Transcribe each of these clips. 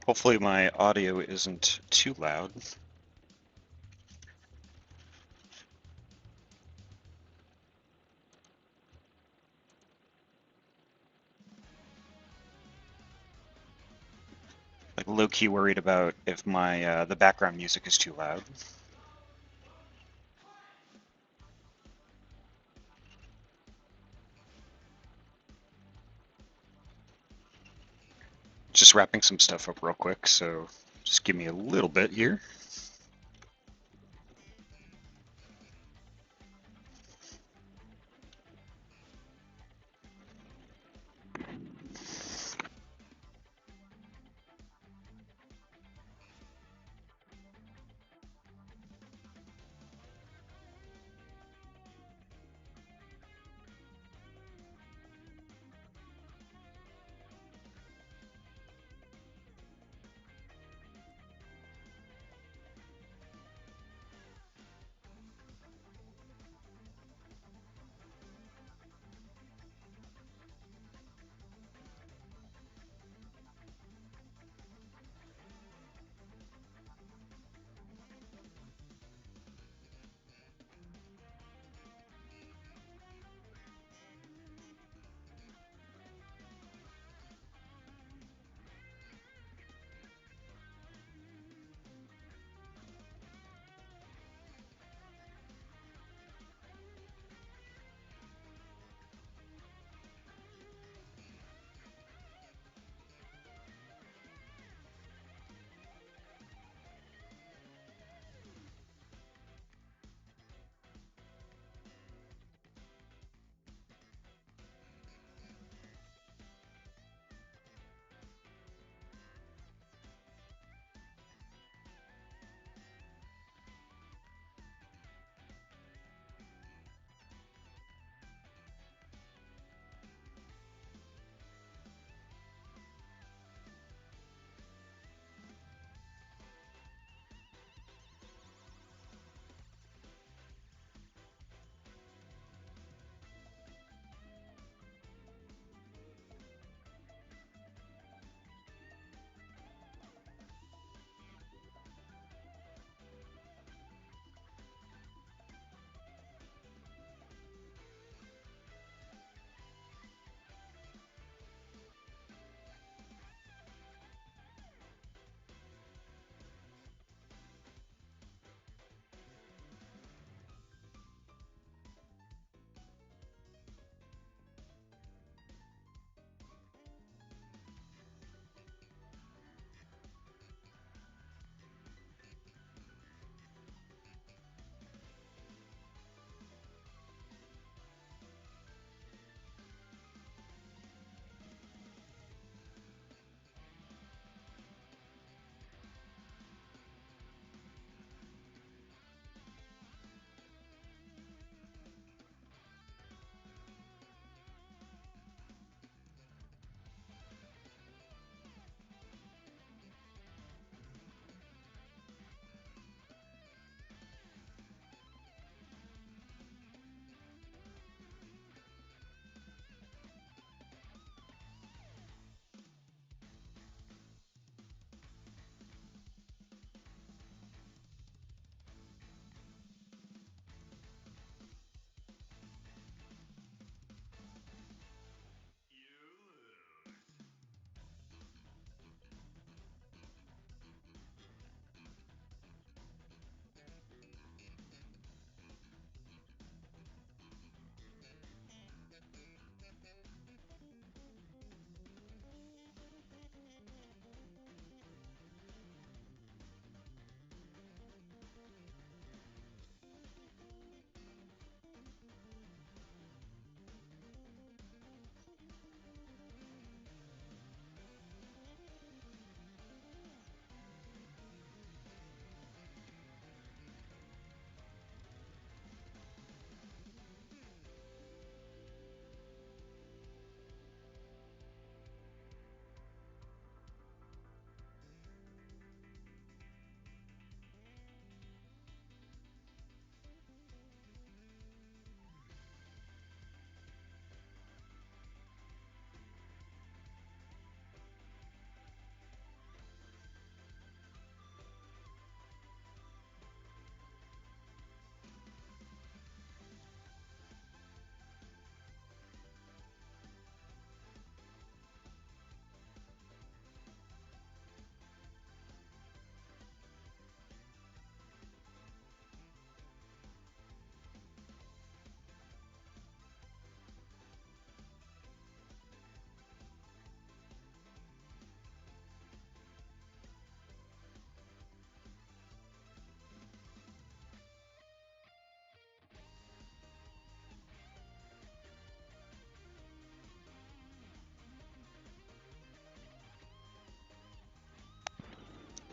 Hopefully my audio isn't too loud. Like low-key worried about if my the background music is too loud. Just wrapping some stuff up real quick, so just give me a little bit here.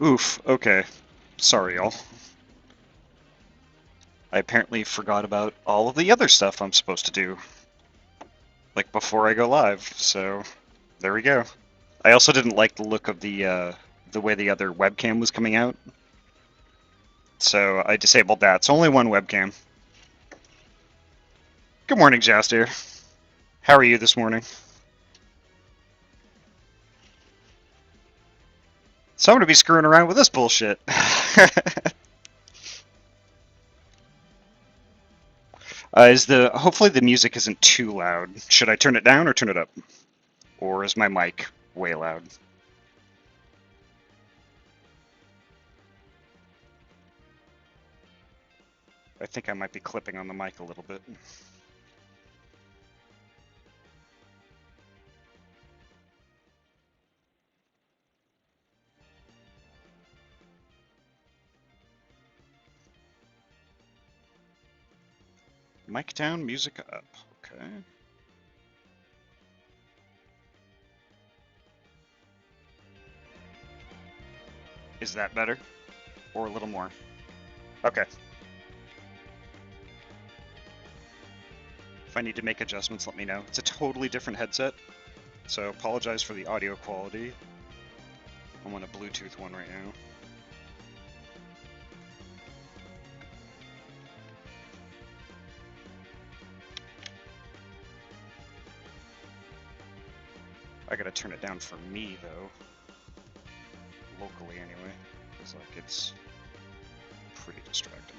Oof, okay. Sorry, y'all. I apparently forgot about all of the other stuff I'm supposed to do, like before I go live, so there we go. I also didn't like the look of the way the other webcam was coming out, so I disabled that. It's only one webcam. Good morning, Jaster. How are you this morning? So I'm gonna be screwing around with this bullshit. Is the hopefully the music isn't too loud. Should I turn it down or turn it up? Or is my mic way loud? I think I might be clipping on the mic a little bit. Mic down, music up. Okay. Is that better? Or a little more? Okay. If I need to make adjustments, let me know. It's a totally different headset, so apologize for the audio quality. I'm on a Bluetooth one right now. I gotta turn it down for me, though. Locally, anyway. Because, like, it's pretty distracting.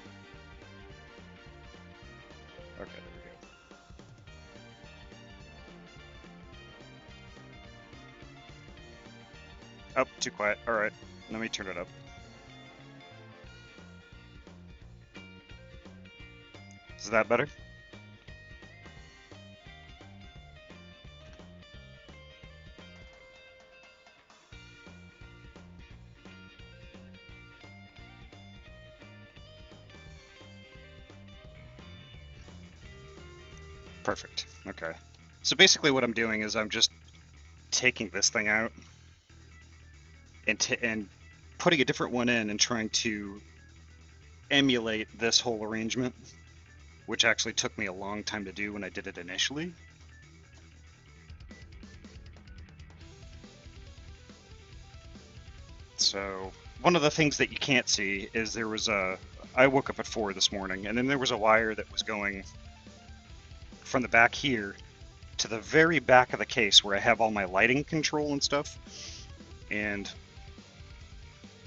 Okay, there we go. Oh, too quiet. Alright, let me turn it up. Is that better? Perfect. Okay. So basically what I'm doing is I'm just taking this thing out and putting a different one in and trying to emulate this whole arrangement, which actually took me a long time to do when I did it initially. So one of the things that you can't see is there was I woke up at 4 this morning, and then there was a wire that was going from the back here to the very back of the case where I have all my lighting control and stuff. And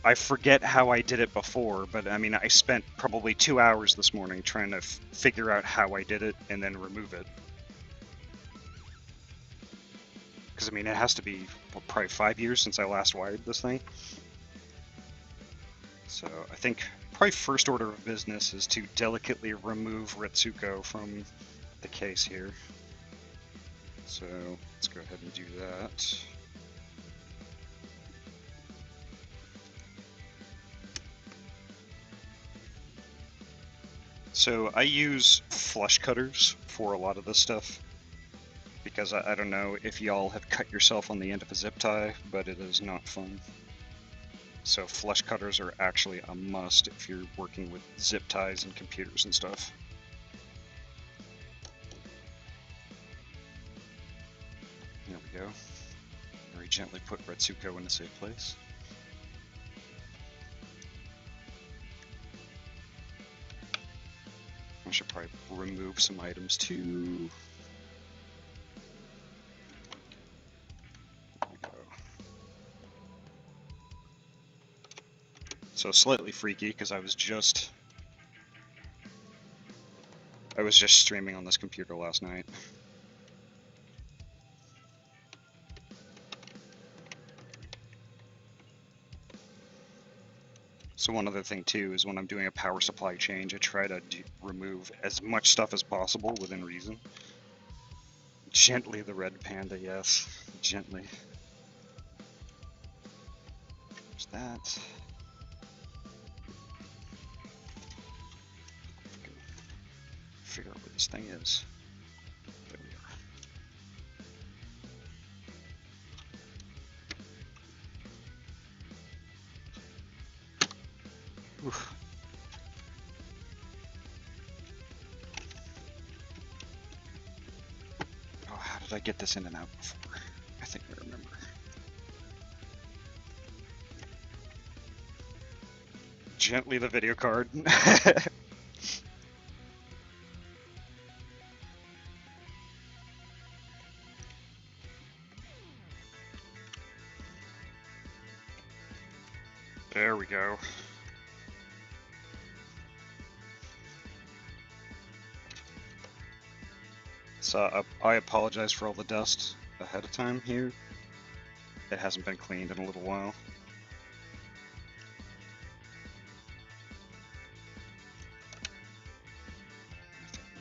I forget how I did it before, but I mean, I spent probably 2 hours this morning trying to figure out how I did it and then remove it. Because I mean, it has to be probably 5 years since I last wired this thing. So I think probably first order of business is to delicately remove Retsuko from the case here. So let's go ahead and do that. So I use flush cutters for a lot of this stuff because I don't know if y'all have cut yourself on the end of a zip tie, but it is not fun. So flush cutters are actually a must if you're working with zip ties and computers and stuff. There we go. Very gently put Retsuko in a safe place. I should probably remove some items too. There we go. So slightly freaky because I was just streaming on this computer last night. So one other thing too is when I'm doing a power supply change, I try to remove as much stuff as possible within reason. Gently the red panda, yes. Gently. There's that. Figure out where this thing is. There we are. Oof. Oh, how did I get this in and out before? I think I remember. Gently the video card. There we go. So I apologize for all the dust ahead of time here. It hasn't been cleaned in a little while.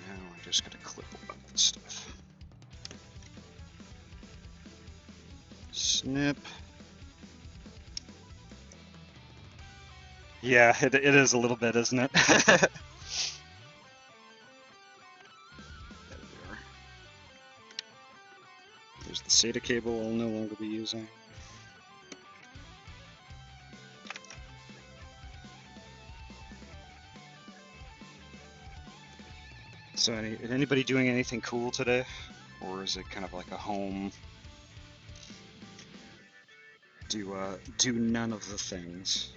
Now I'm just gonna clip up this stuff. Snip. Yeah, it is a little bit, isn't it? There we are. There's the SATA cable I'll no longer be using. So anybody doing anything cool today? Or is it kind of like a home, do none of the things?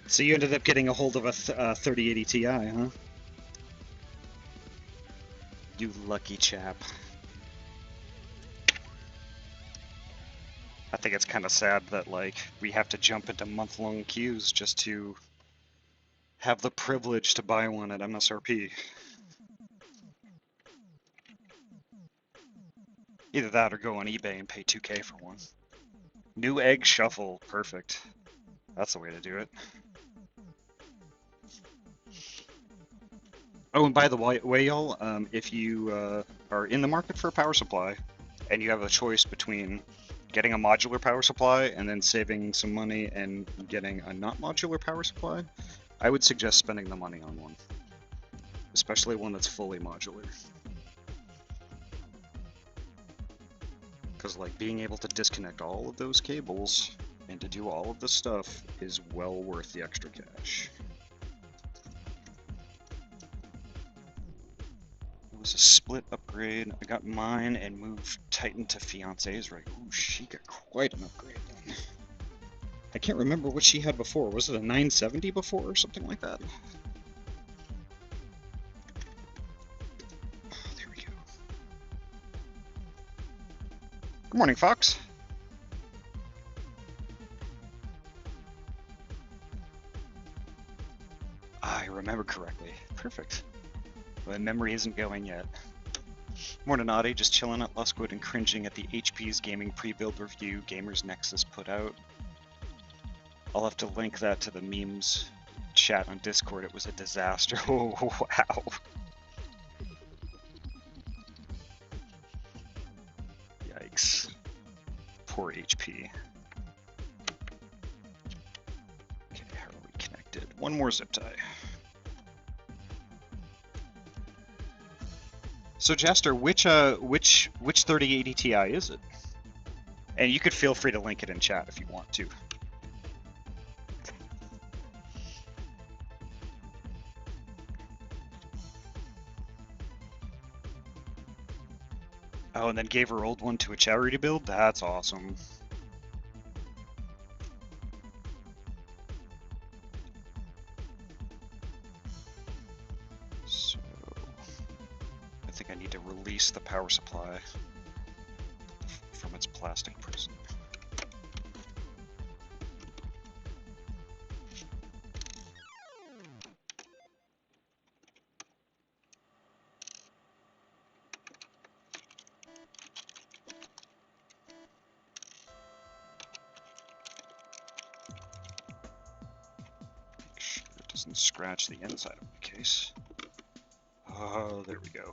So you ended up getting a hold of a 3080 Ti, huh? You lucky chap. I think it's kind of sad that, like, we have to jump into month-long queues just to have the privilege to buy one at MSRP. Either that or go on eBay and pay 2K for one. New egg shuffle, perfect. That's the way to do it. Oh, and by the way, y'all, if you are in the market for a power supply, and you have a choice between getting a modular power supply and then saving some money and getting a not modular power supply, I would suggest spending the money on one, especially one that's fully modular. Because, like, being able to disconnect all of those cables and to do all of this stuff is well worth the extra cash. It was a split upgrade. I got mine and moved Titan to Fiance's rig. Ooh, she got quite an upgrade then. I can't remember what she had before. Was it a 970 before or something like that? Oh, there we go. Good morning, Fox. I remember correctly. Perfect. My memory isn't going yet. Morning, Ahty. Just chilling at Luskwood and cringing at the HP's gaming pre-build review Gamers Nexus put out. I'll have to link that to the memes chat on Discord. It was a disaster. Oh, wow. Yikes. Poor HP. Okay, how are we connected? One more zip tie. So Jester, which 3080 Ti is it? And you could feel free to link it in chat if you want to. Oh, and then gave her old one to a charity build? That's awesome. So, I think I need to release the power supply from its plastic prison. Make sure it doesn't scratch the inside of my case. Oh, there we go.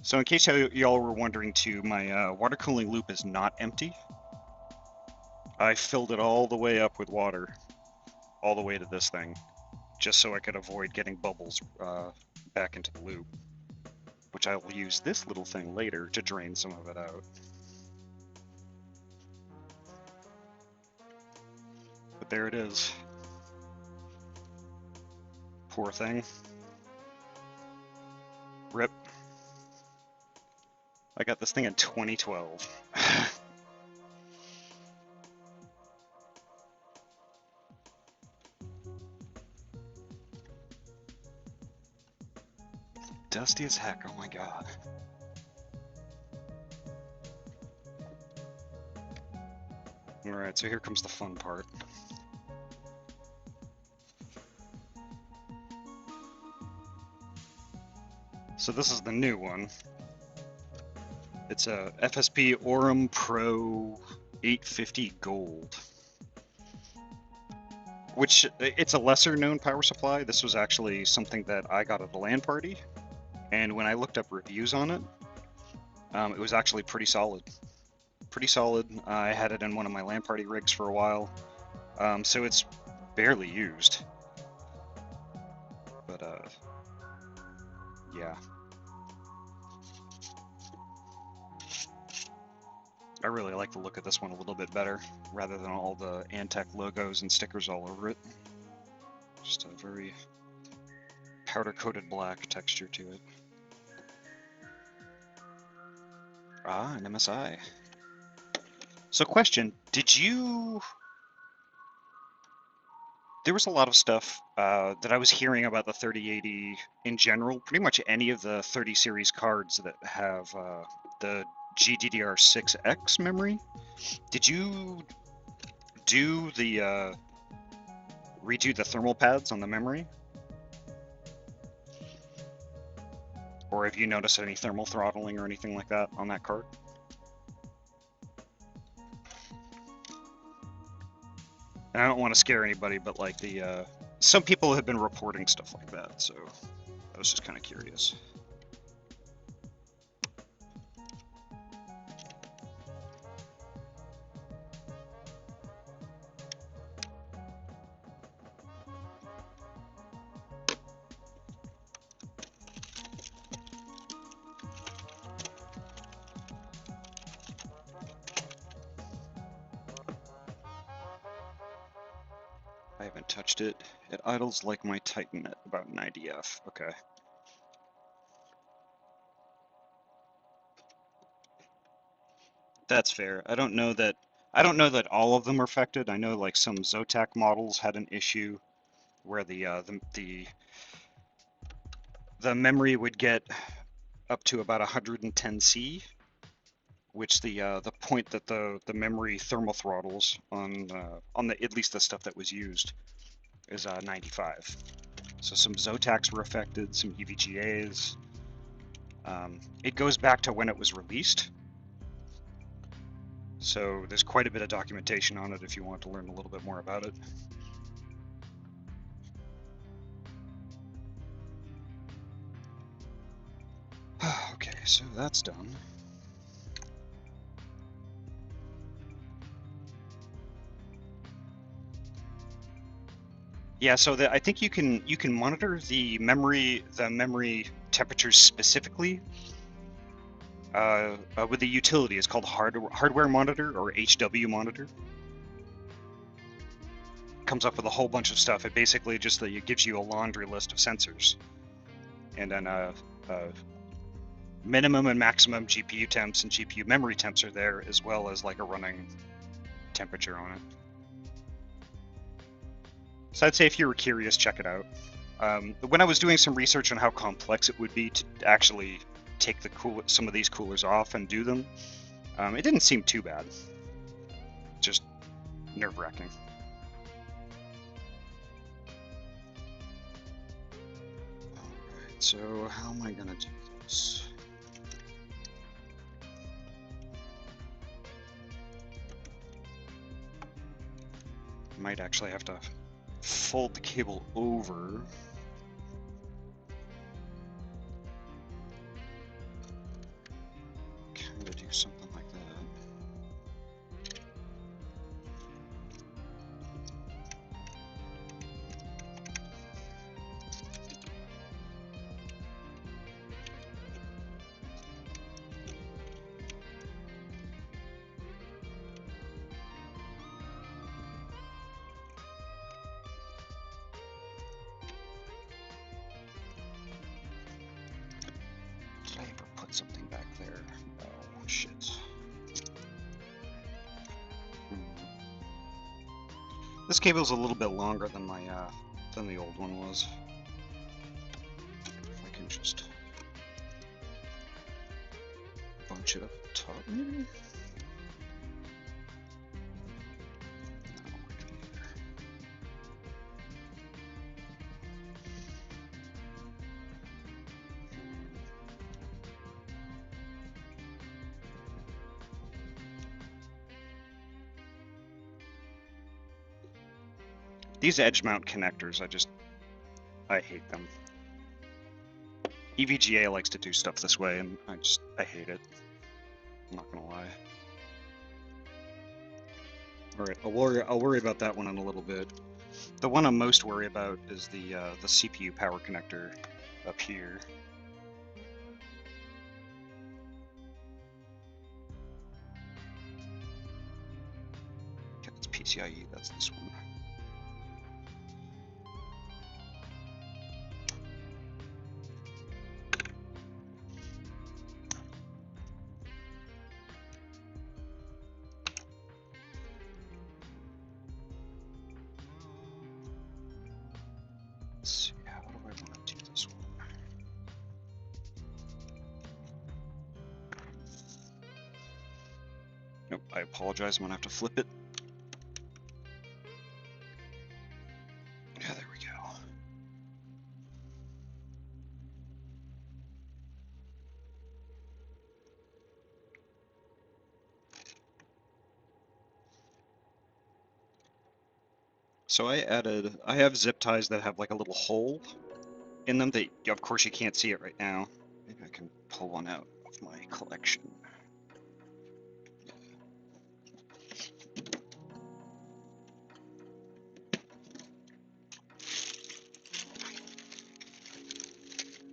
So in case y'all were wondering too, my water cooling loop is not empty. I filled it all the way up with water, all the way to this thing, just so I could avoid getting bubbles back into the loop, which I will use this little thing later to drain some of it out. But there it is. Poor thing. Rip. I got this thing in 2012. Dusty as heck, oh my god. Alright, so here comes the fun part. So this is the new one. It's a FSP Aurum Pro 850 Gold. Which, it's a lesser known power supply. This was actually something that I got at a LAN party. And when I looked up reviews on it, it was actually pretty solid. Pretty solid. I had it in one of my LAN party rigs for a while. So it's barely used. But, yeah. I really like the look of this one a little bit better, rather than all the Antec logos and stickers all over it. Just a very powder-coated black texture to it. Ah, an MSI. So question, did you... There was a lot of stuff that I was hearing about the 3080 in general. Pretty much any of the 30 series cards that have the GDDR6X memory. Did you do the redo the thermal pads on the memory? Or have you noticed any thermal throttling or anything like that on that card? And I don't want to scare anybody, but like some people have been reporting stuff like that, so I was just kind of curious. I haven't touched it. It idles like my Titan at about 90F. Okay. That's fair. I don't know that all of them are affected. I know like some Zotac models had an issue where the memory would get up to about 110C, which the point that the memory thermal throttles on the at least the stuff that was used is 95. So some Zotacs were affected, some EVGAs. It goes back to when it was released. So there's quite a bit of documentation on it if you want to learn a little bit more about it. Okay, so that's done. Yeah, so I think you can monitor the memory temperatures specifically with the utility. It's called hardware monitor or HW monitor. Comes up with a whole bunch of stuff. It basically just it gives you a laundry list of sensors, and then minimum and maximum GPU temps and GPU memory temps are there, as well as like a running temperature on it. So I'd say if you were curious, check it out. When I was doing some research on how complex it would be to actually take some of these coolers off and do them, it didn't seem too bad. Just nerve-wracking. Alright, so how am I gonna do this? Might actually have to fold the cable over. something like that. Did I ever put something back there? Oh, shit. This cable's a little bit longer than my than the old one was. If I can just bunch it up top, maybe. No, these edge mount connectors, I hate them. EVGA likes to do stuff this way, and I hate it. I'm not gonna lie. All right, I'll worry about that one in a little bit. The one I'm most worried about is the CPU power connector up here. Okay, that's PCIe. That's this one. Let's see, how do I want to do this one? Nope, I apologize, I'm gonna have to flip it. Yeah, there we go. So I have zip ties that have like a little hole in them that, of course, you can't see it right now. Maybe I can pull one out of my collection.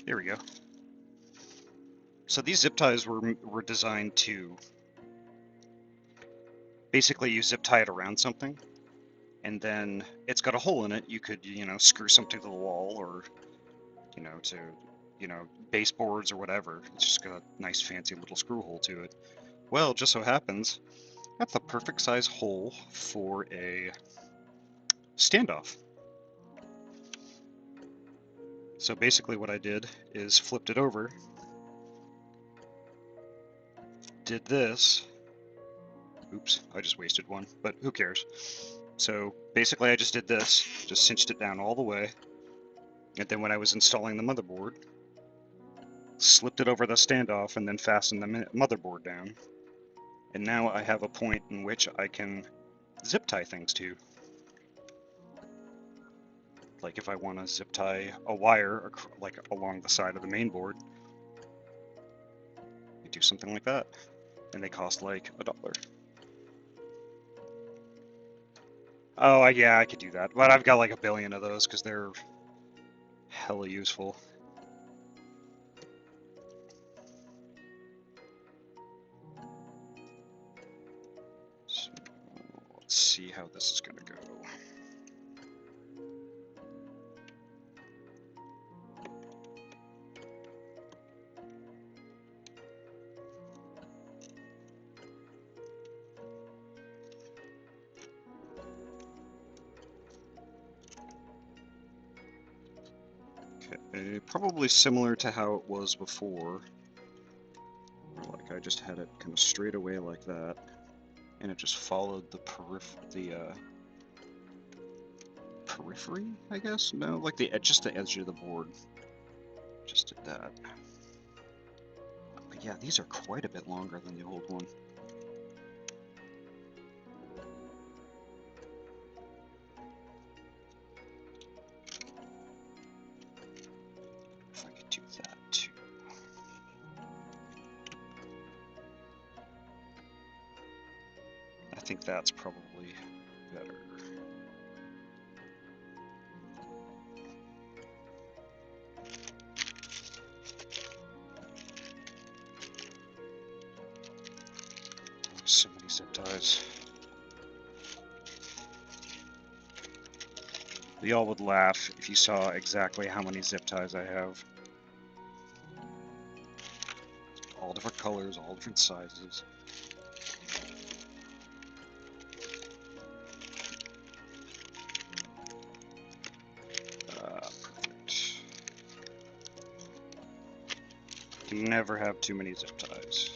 There we go. So these zip ties were designed to basically you zip tie it around something, and then it's got a hole in it. You could, screw something to the wall, or, to, baseboards or whatever. It's just got a nice fancy little screw hole to it. Well, just so happens, that's the perfect size hole for a standoff. So basically what I did is flipped it over, did this. Oops, I just wasted one, but who cares? So basically I just did this, just cinched it down all the way, and then when I was installing the motherboard, slipped it over the standoff and then fastened the motherboard down. And now I have a point in which I can zip tie things to. Like if I want to zip tie a wire like along the side of the main board, you do something like that, and they cost like $1. Oh, yeah, I could do that, but I've got like a billion of those because they're hella useful. So, let's see how this is gonna go. Okay, probably similar to how it was before. Like I just had it kind of straight away like that, and it just followed the periphery, I guess? No, like just the edge of the board. Just did that. But yeah, these are quite a bit longer than the old one. If I could do that too. think that's probably better. So many zip ties. We all would laugh if you saw exactly how many zip ties I have. All different colors, all different sizes. Perfect. Never have too many zip ties.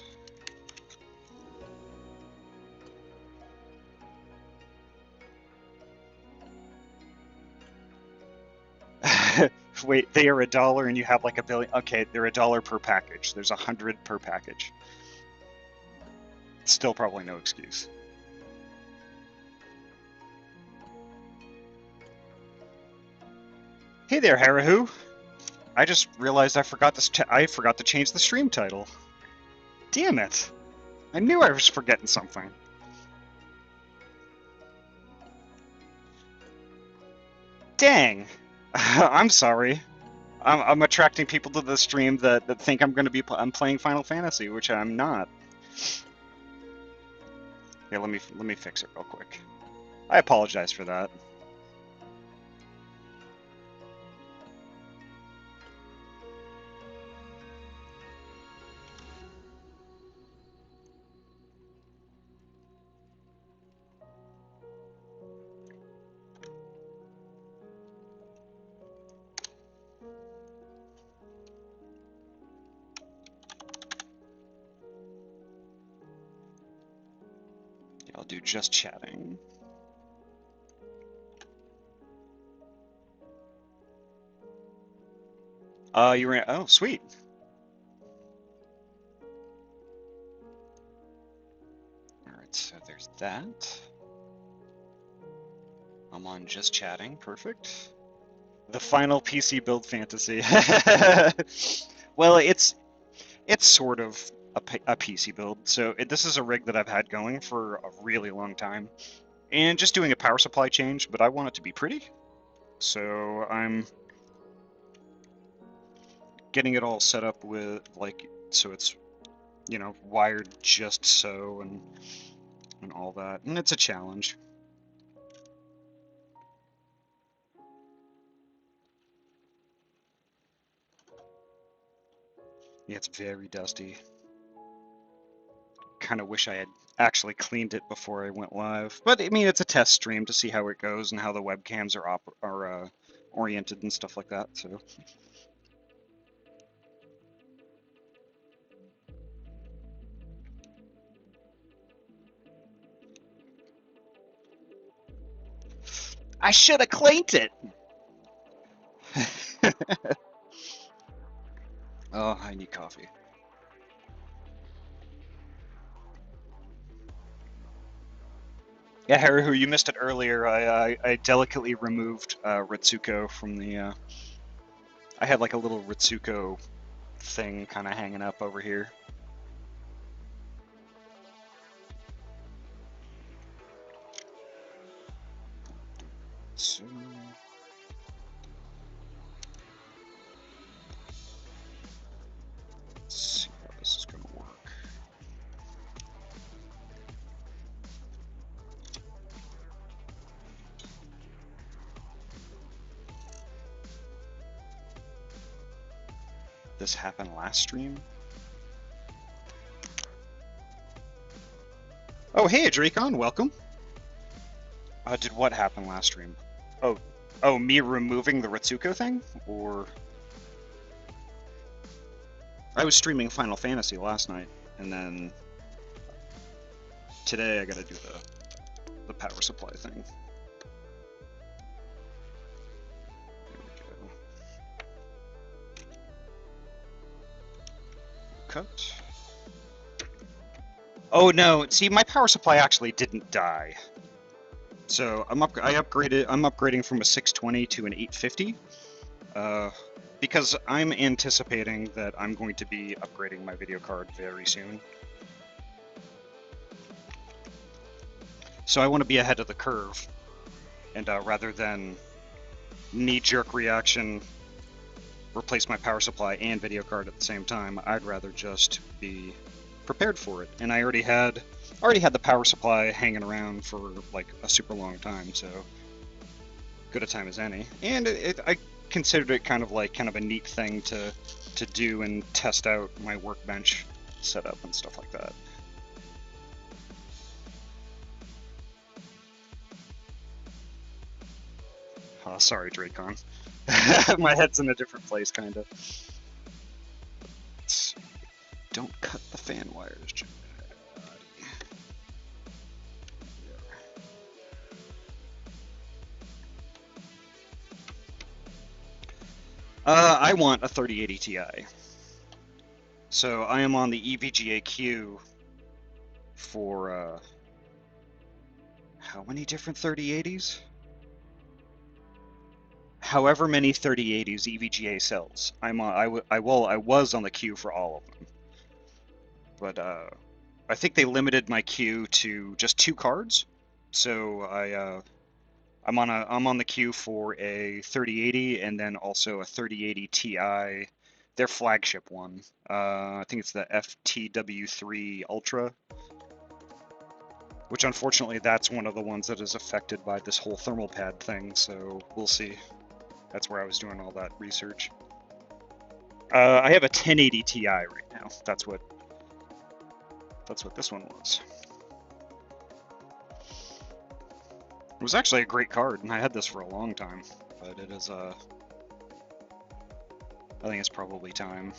Wait, they are $1 and you have like a billion. Okay, they're $1 per package. There's 100 per package. Still probably no excuse. Hey there, Harahu. I just realized I forgot to change the stream title. Damn it! I knew I was forgetting something. Dang! I'm sorry. I'm attracting people to the stream that think I'm going to be I'm playing Final Fantasy, which I'm not. Yeah, let me fix it real quick. I apologize for that. I'll do just chatting. You ran. Oh, sweet. All right, so there's that. I'm on just chatting. Perfect. The final PC build fantasy. Well, it's sort of a PC build. So this is a rig that I've had going for a really long time, and just doing a power supply change. But I want it to be pretty, so I'm getting it all set up with so it's wired just so and all that, and it's a challenge. Yeah, it's very dusty. Kind of wish I had actually cleaned it before I went live, but I mean it's a test stream to see how it goes and how the webcams are oriented and stuff like that. So I should have cleaned it. Oh, I need coffee. Yeah, Haruhu, you missed it earlier. I delicately removed Ritsuko from the. I had like a little Ritsuko thing kind of hanging up over here. So... let's see how this is going to work. This happened last stream? Oh, hey, Dracon, welcome. Did what happen last stream? Oh, me removing the Ritsuko thing? Or... I was streaming Final Fantasy last night, and then today I gotta do the power supply thing. There we go. Cut. Oh no, see, my power supply actually didn't die. So I'm upgrading from a 620 to an 850. Because I'm anticipating that I'm going to be upgrading my video card very soon. So I want to be ahead of the curve, and rather than knee-jerk reaction, replace my power supply and video card at the same time, I'd rather just be prepared for it. And I already had the power supply hanging around for like a super long time, so good a time as any. And I considered it kind of a neat thing to do and test out my workbench setup and stuff like that. Oh, sorry, Dracon. My head's in a different place, kind of. Don't cut the fan wires, Jim. I want a 3080 Ti. So I am on the EVGA queue for how many different 3080s? However many 3080s EVGA sells. I was on the queue for all of them. But I think they limited my queue to just 2 cards. So I'm on the queue for a 3080 and then also a 3080 Ti, their flagship one. I think it's the FTW3 Ultra, which unfortunately that's one of the ones that is affected by this whole thermal pad thing, so we'll see. That's where I was doing all that research. I have a 1080 Ti right now. That's what this one was. It was actually a great card, and I had this for a long time, but it is I think it's probably time.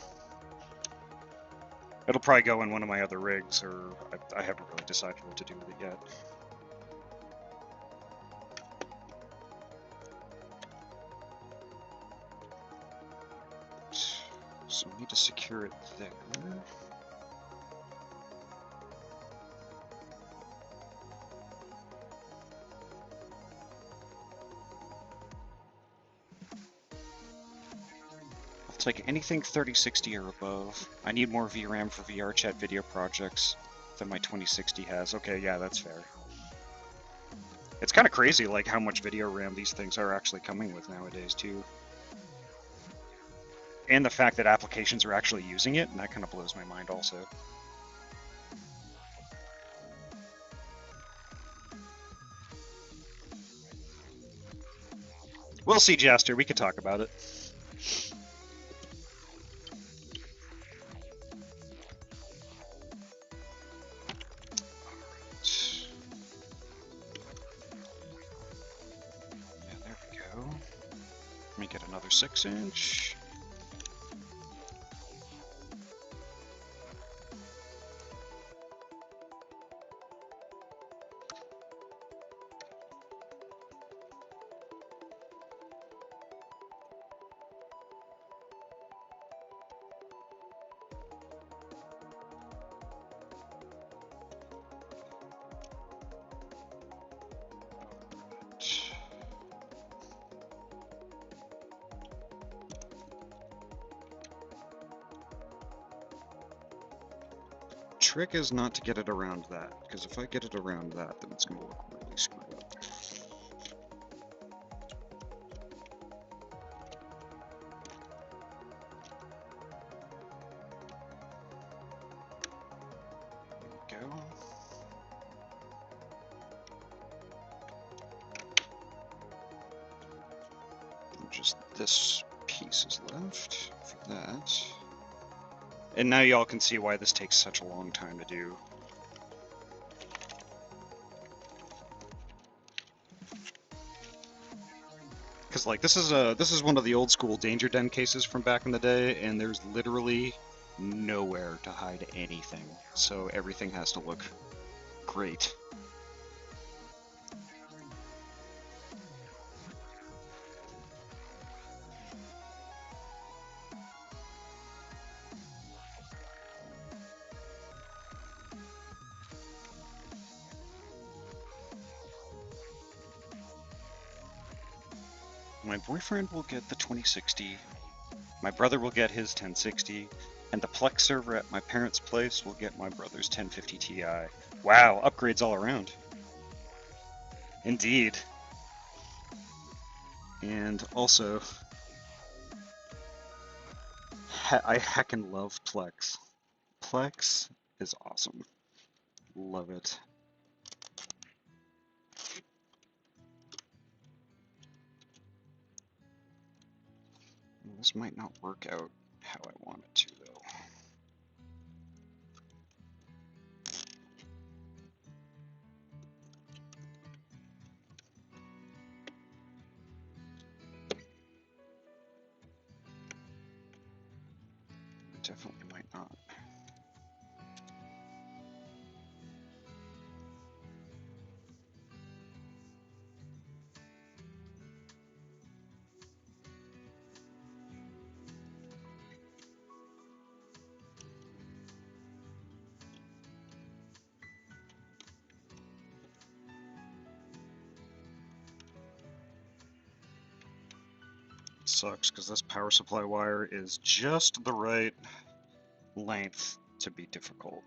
It'll probably go in one of my other rigs, or I haven't really decided what to do with it yet. So I need to secure it there. I'll take anything 3060 or above. I need more VRAM for VR chat video projects than my 2060 has. Okay, yeah, that's fair. It's kind of crazy, like, how much video RAM these things are actually coming with nowadays, too. And the fact that applications are actually using it, and that kind of blows my mind also. We'll see, Jaster. We could talk about it. Yeah, there we go. Let me get another 6-inch. Trick is not to get it around that, because if I get it around that, then it's going to look really screwed up. There we go. And just this piece is left for that. And now y'all can see why this takes such a long time to do. Because like this is one of the old school danger den cases from back in the day, and there's literally nowhere to hide anything, so everything has to look great. My boyfriend will get the 2060, my brother will get his 1060, and the Plex server at my parents' place will get my brother's 1050 Ti. Wow, upgrades all around. Indeed. And also, I heckin' love Plex. Plex is awesome. Love it. This might not work out how I want it to, though. It definitely might not. Sucks, because this power supply wire is just the right length to be difficult.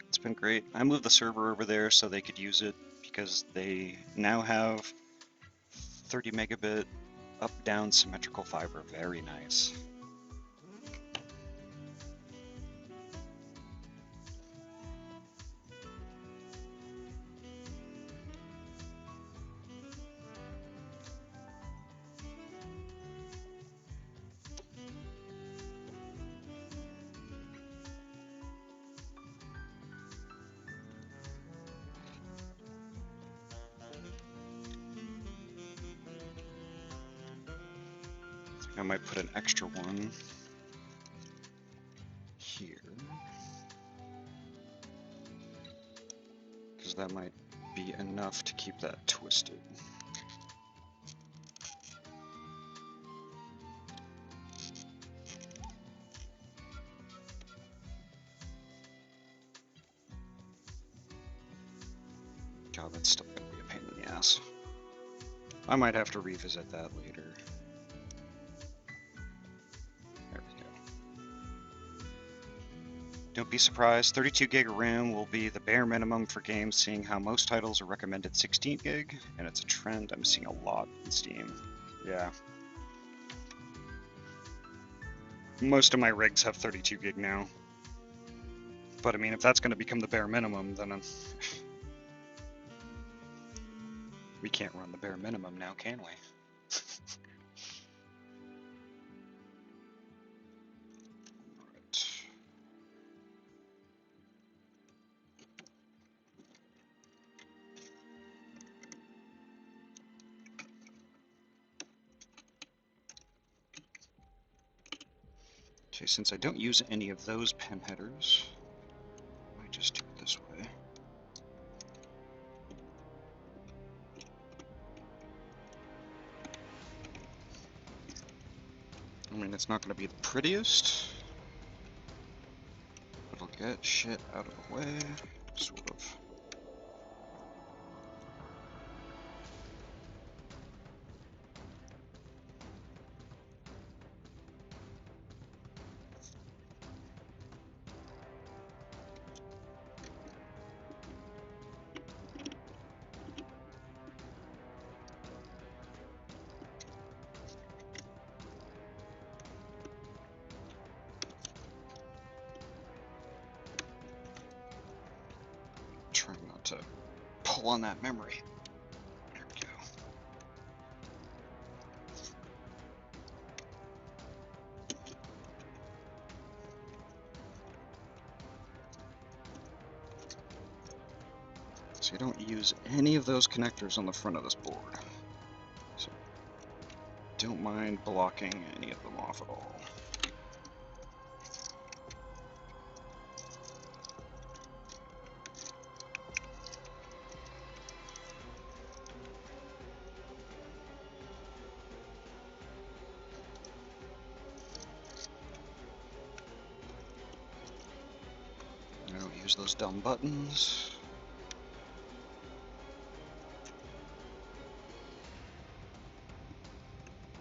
It's been great. I moved the server over there so they could use it because they now have 30 megabit up-down symmetrical fiber. Very nice. I might put an extra one here, because that might be enough to keep that twisted. God, that's still gonna be a pain in the ass. I might have to revisit that later. There we go. Don't be surprised, 32 gig of RAM will be the bare minimum for games, seeing how most titles are recommended 16 gig, and it's a trend I'm seeing a lot in Steam. Yeah. Most of my rigs have 32 gig now. But I mean, if that's going to become the bare minimum, then we can't run the bare minimum now, can we? Right. Okay, since I don't use any of those pen headers, I might just do it this way. I mean, it's not going to be the prettiest. It'll get shit out of the way, sort of. Trying not to pull on that memory. There we go. So you don't use any of those connectors on the front of this board. So don't mind blocking any of them off at all. use those dumb buttons.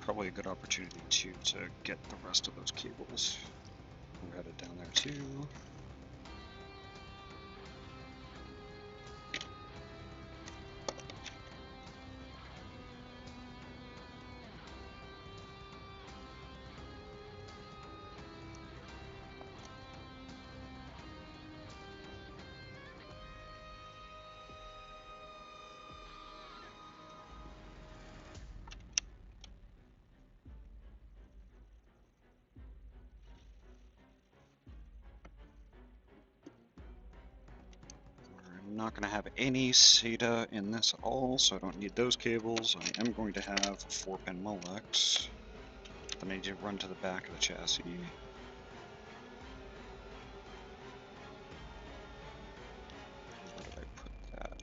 Probably a good opportunity too to get the rest of those cables. We're headed down there too. I'm not going to have any SATA in this at all, so I don't need those cables. I am going to have a 4-pin Molex that I need to run to the back of the chassis. Where did I put that?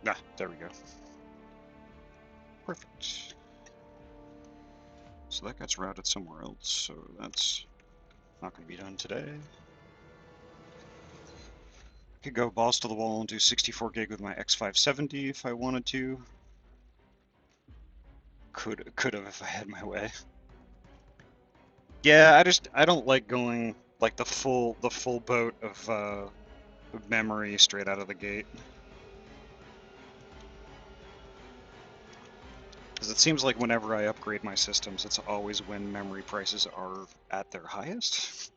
Ah, there we go. Perfect. So that gets routed somewhere else, so that's not going to be done today. Could go balls to the wall and do 64 gig with my X570 if I wanted to. Could have if I had my way. Yeah, I don't like going like the full boat of memory straight out of the gate. Because it seems like whenever I upgrade my systems, it's always when memory prices are at their highest.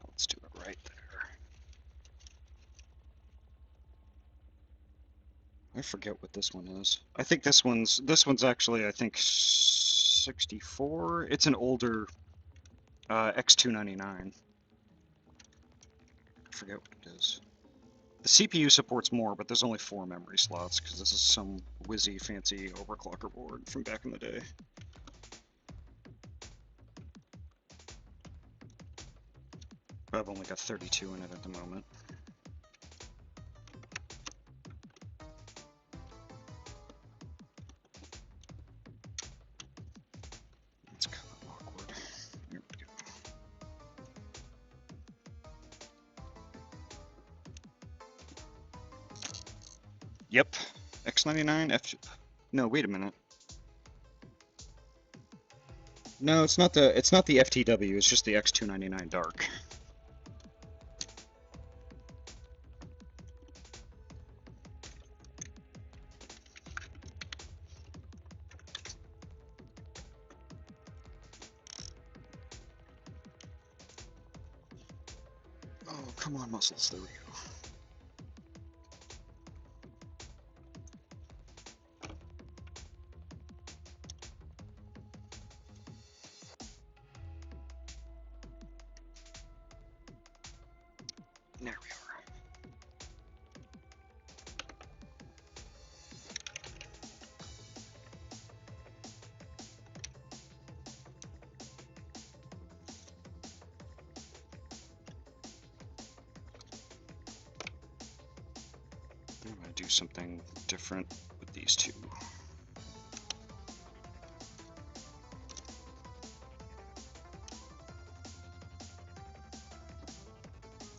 Let's do it right there. I forget what this one is. I think this one's actually, I think 64. It's an older X299. I forget what it is. The CPU supports more, but there's only 4 memory slots because this is some whizzy fancy overclocker board from back in the day. I've only got 32 in it at the moment. It's kind of awkward. Here we go. Yep. X99 F. No, wait a minute. No, it's not the FTW. It's just the X299 Dark. Oh, come on, muscles. There we go. There we are. I'm going to do something different with these two.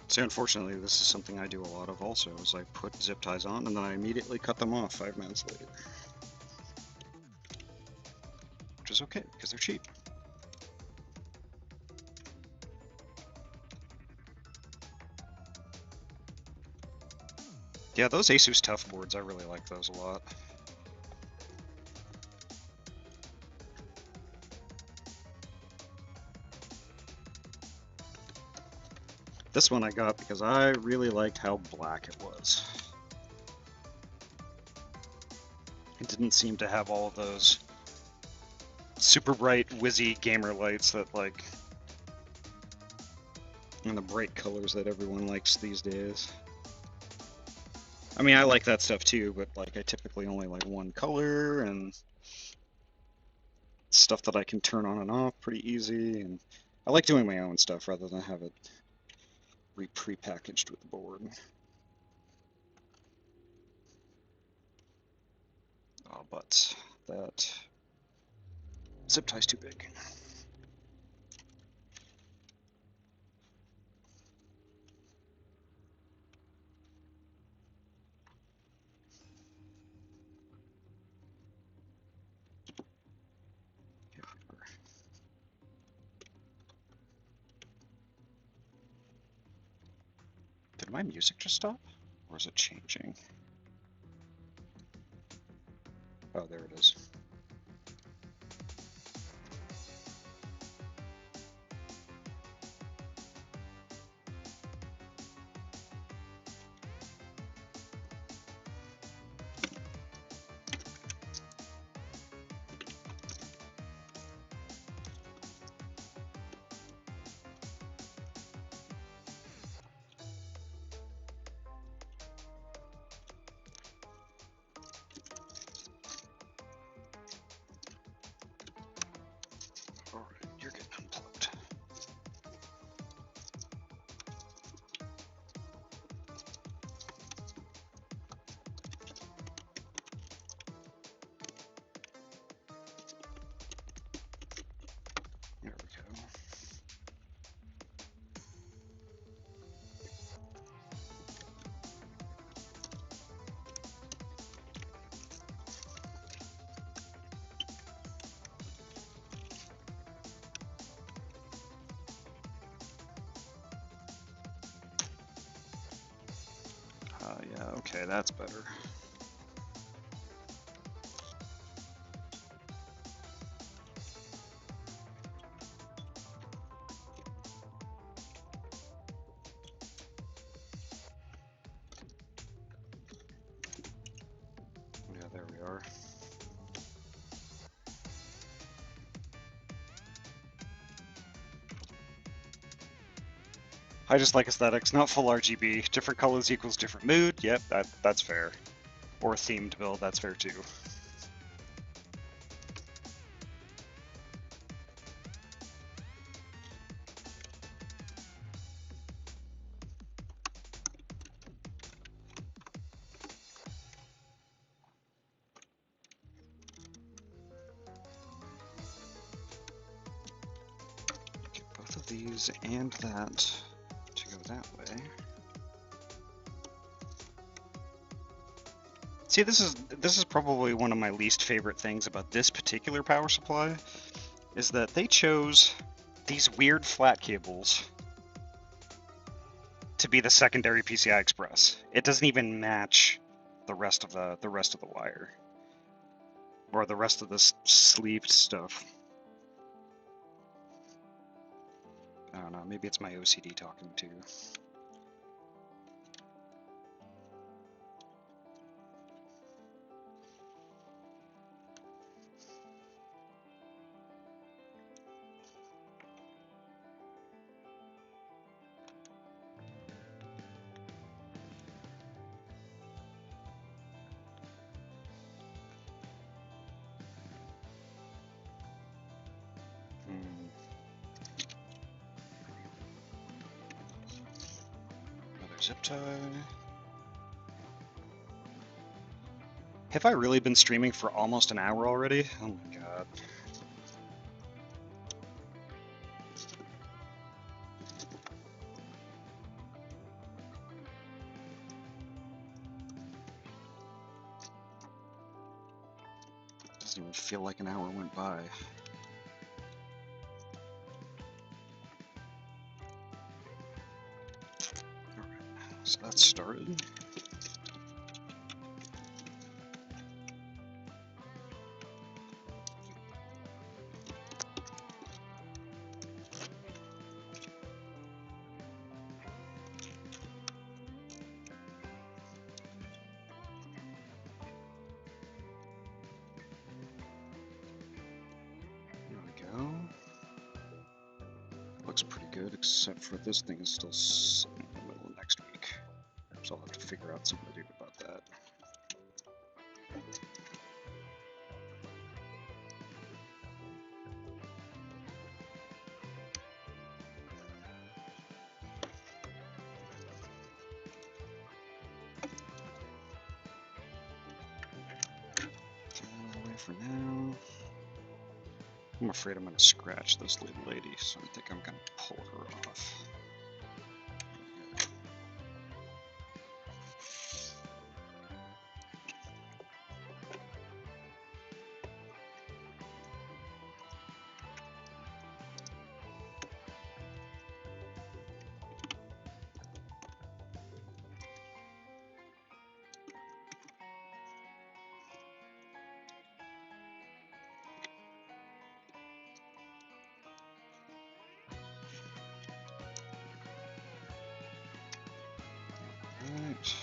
So unfortunately, this is something I do a lot of also, is I put zip ties on and then I immediately cut them off 5 minutes later. Which is okay, because they're cheap. Yeah, those Asus Tough boards, I really like those a lot. This one I got because I really liked how black it was. It didn't seem to have all of those super bright, whizzy gamer lights that, like, and the bright colors that everyone likes these days. I mean, I like that stuff too, but like I typically only like one color and stuff that I can turn on and off pretty easy, and I like doing my own stuff rather than have it pre-packaged with the board. Oh, but that zip tie's too big. Did my music just stop? Or is it changing? Oh, there it is. Alright, you're getting unplugged. There we go. Yeah, okay, that's better. Yeah, there we are. I just like aesthetics, not full RGB. Different colors equals different mood. Yep, that's fair. Or a themed build, that's fair too. Get both of these and that to go that way. See, this is probably one of my least favorite things about this particular power supply, is that they chose these weird flat cables to be the secondary PCI Express. It doesn't even match the rest of the wire or the rest of this sleeved stuff. I don't know, maybe it's my OCD talking too. Another zip tie. Have I really been streaming for almost an hour already? Oh my god. Doesn't even feel like an hour went by. Alright, so that started. looks pretty good, except for this thing is still sitting in the middle of next week. So I'll have to figure out something to do about that. Throw that away for now. I'm afraid I'm going to scratch this little lady, so I think I'm going to pull her off. Right.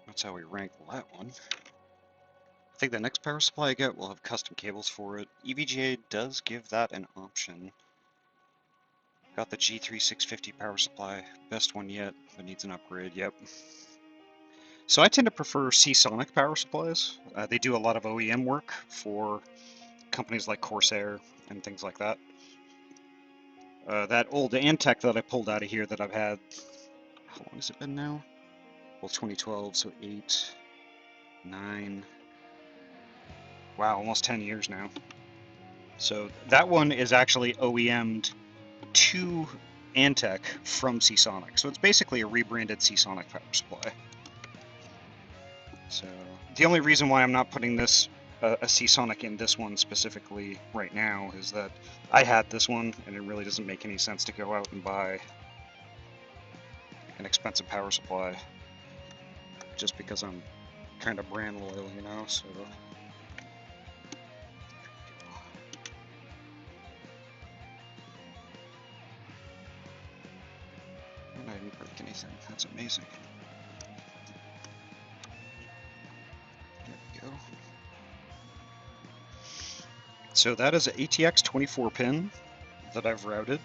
That's how we rank that one. I think the next power supply I get will have custom cables for it. EVGA does give that an option. Got the G3 650 power supply, best one yet, but needs an upgrade, yep. So I tend to prefer Seasonic power supplies. They do a lot of OEM work for companies like Corsair and things like that. That old Antec that I pulled out of here that I've had, how long has it been now? Well, 2012, so 8, 9, wow, almost 10 years now. So that one is actually OEM'd to Antec from Seasonic. So it's basically a rebranded Seasonic power supply. So the only reason why I'm not putting this a Seasonic in this one specifically right now is that I had this one and it really doesn't make any sense to go out and buy an expensive power supply just because I'm kind of brand loyal, you know, so. And I didn't break anything, that's amazing. There we go. So that is an ATX 24 pin that I've routed.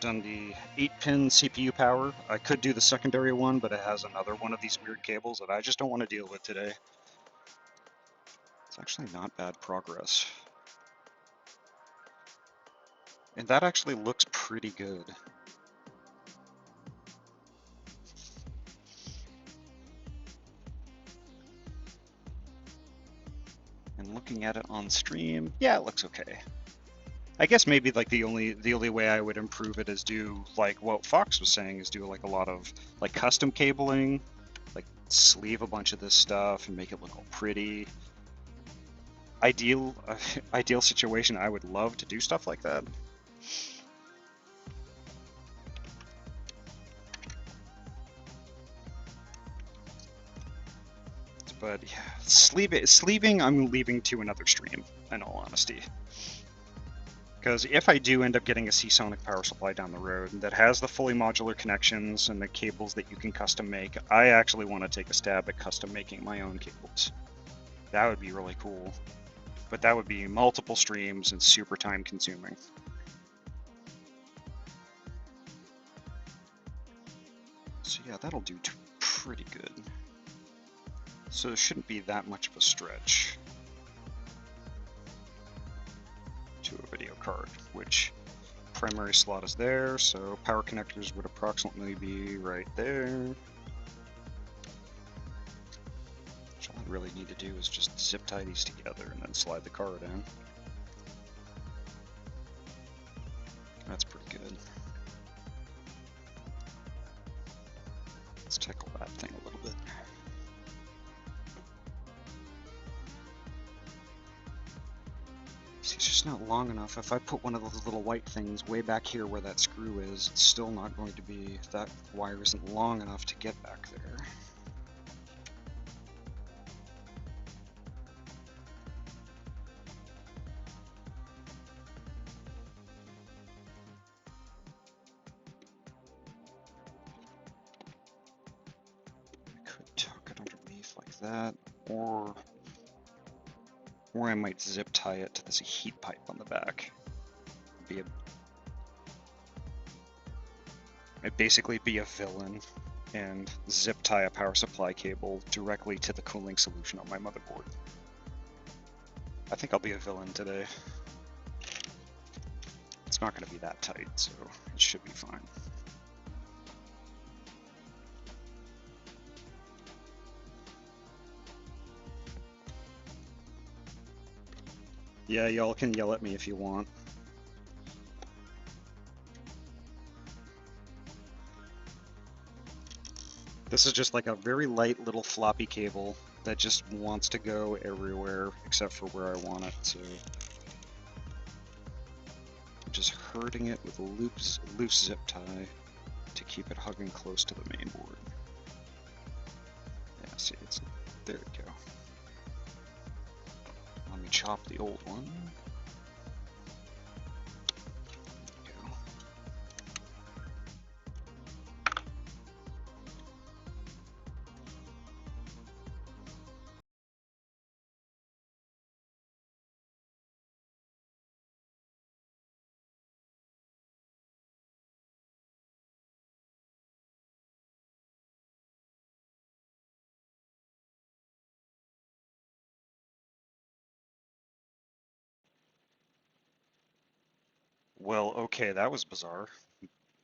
Done the 8-pin CPU power. I could do the secondary one, but it has another one of these weird cables that I just don't want to deal with today. It's actually not bad progress. And that actually looks pretty good. And looking at it on stream, yeah, it looks okay. I guess maybe like the only way I would improve it is do like what Fox was saying, is do like a lot of like custom cabling, like sleeve a bunch of this stuff and make it look all pretty. Ideal situation, I would love to do stuff like that. But yeah, sleeving I'm leaving to another stream, in all honesty. Because if I do end up getting a Seasonic power supply down the road that has the fully modular connections and the cables that you can custom make, I actually want to take a stab at custom making my own cables. That would be really cool. But that would be multiple streams and super time consuming. So yeah, that'll do pretty good. So it shouldn't be that much of a stretch to a video card, which primary slot is there, so power connectors would approximately be right there. So all I really need to do is just zip tie these together and then slide the card in. That's pretty good. Let's tickle that thing a little bit. See, It's just not long enough. If I put one of those little white things way back here where that screw is, it's still not going to be, that wire isn't long enough to get back there. I could tuck it underneath like that, or I might zip tie it to this heat pipe on the back. It'd basically be a villain and zip tie a power supply cable directly to the cooling solution on my motherboard. I think I'll be a villain today. It's not going to be that tight, so it should be fine. Yeah, y'all can yell at me if you want. This is just like a very light little floppy cable that just wants to go everywhere except for where I want it to. I'm just herding it with a loose zip tie to keep it hugging close to the main board. Yeah, see, there we go. Let me chop the old one. There we go. Well, okay, that was bizarre.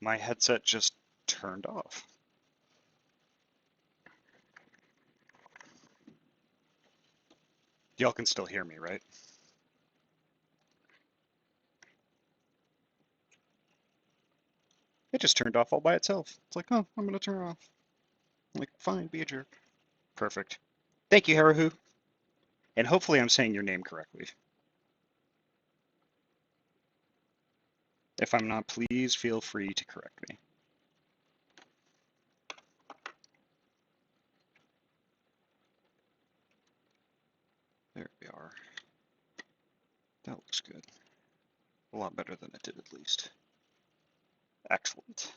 My headset just turned off. Y'all can still hear me, right? It just turned off all by itself. It's like, oh, I'm gonna turn it off. I'm like, fine, be a jerk. Perfect. Thank you, Harahu. And hopefully I'm saying your name correctly. If I'm not, please feel free to correct me. There we are. That looks good. A lot better than it did, at least. Excellent.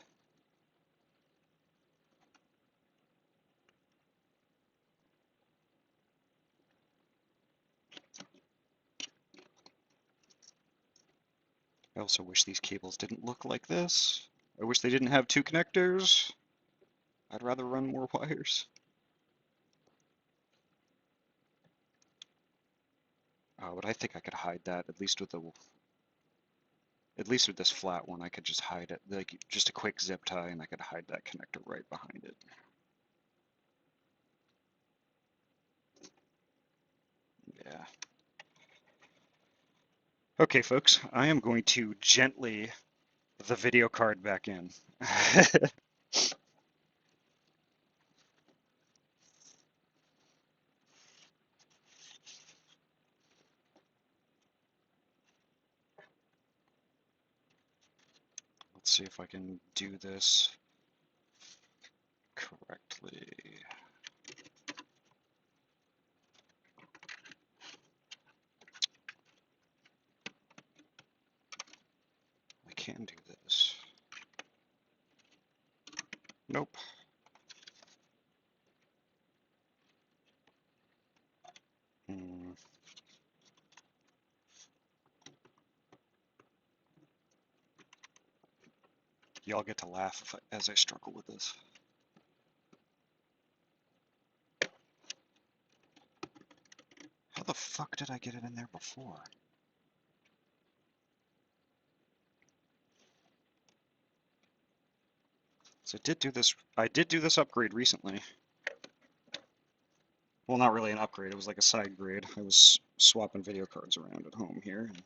I also wish these cables didn't look like this. I wish they didn't have two connectors. I'd rather run more wires. But I think I could hide that, at least with this flat one. I could just hide it, like just a quick zip tie, and I could hide that connector right behind it. Yeah. Okay, folks, I am going to gently the video card back in. Let's see if I can do this correctly. I can do this. Nope. Y'all get to laugh as I struggle with this. How the fuck did I get it in there before? So I did do this upgrade recently. Well, not really an upgrade, it was like a side grade. I was swapping video cards around at home here. And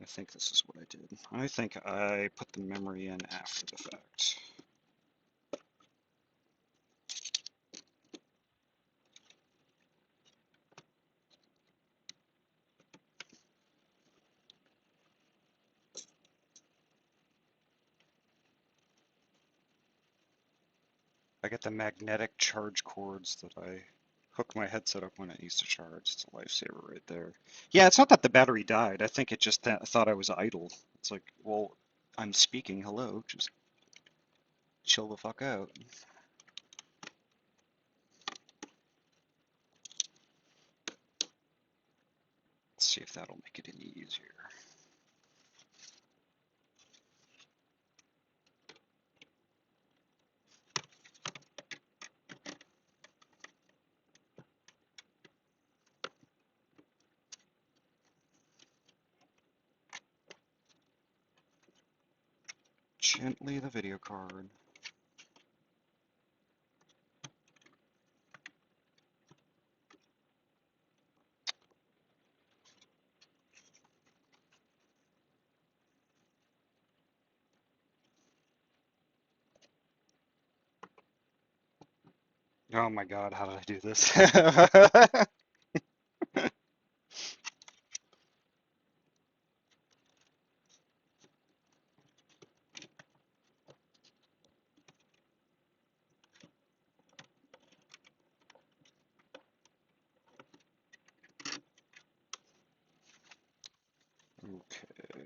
I think this is what I did. I think I put the memory in after the fact. I get the magnetic charge cords that I hook my headset up when it needs to charge. It's a lifesaver right there. Yeah, it's not that the battery died. I think it just thought I was idle. It's like, well, I'm speaking. Hello, just chill the fuck out. Let's see if that'll make it any easier. Gently the video card. Oh my god, how did I do this? Okay.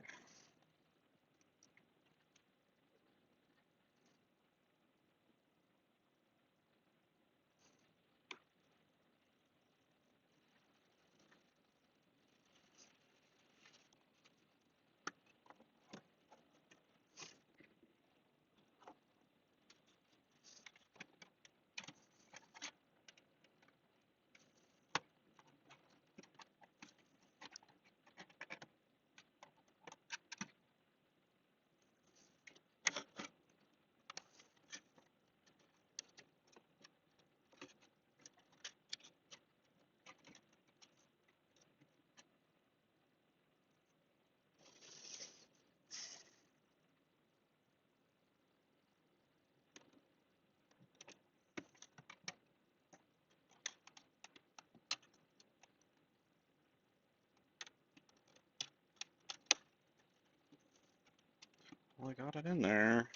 Well, I got it in there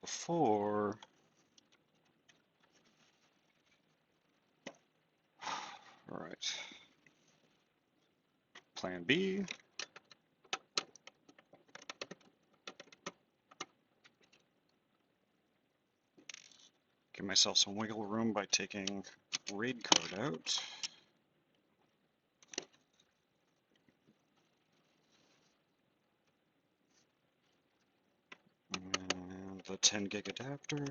before. All right. Plan B. Give myself some wiggle room by taking RAID card out. And the 10 gig adapter.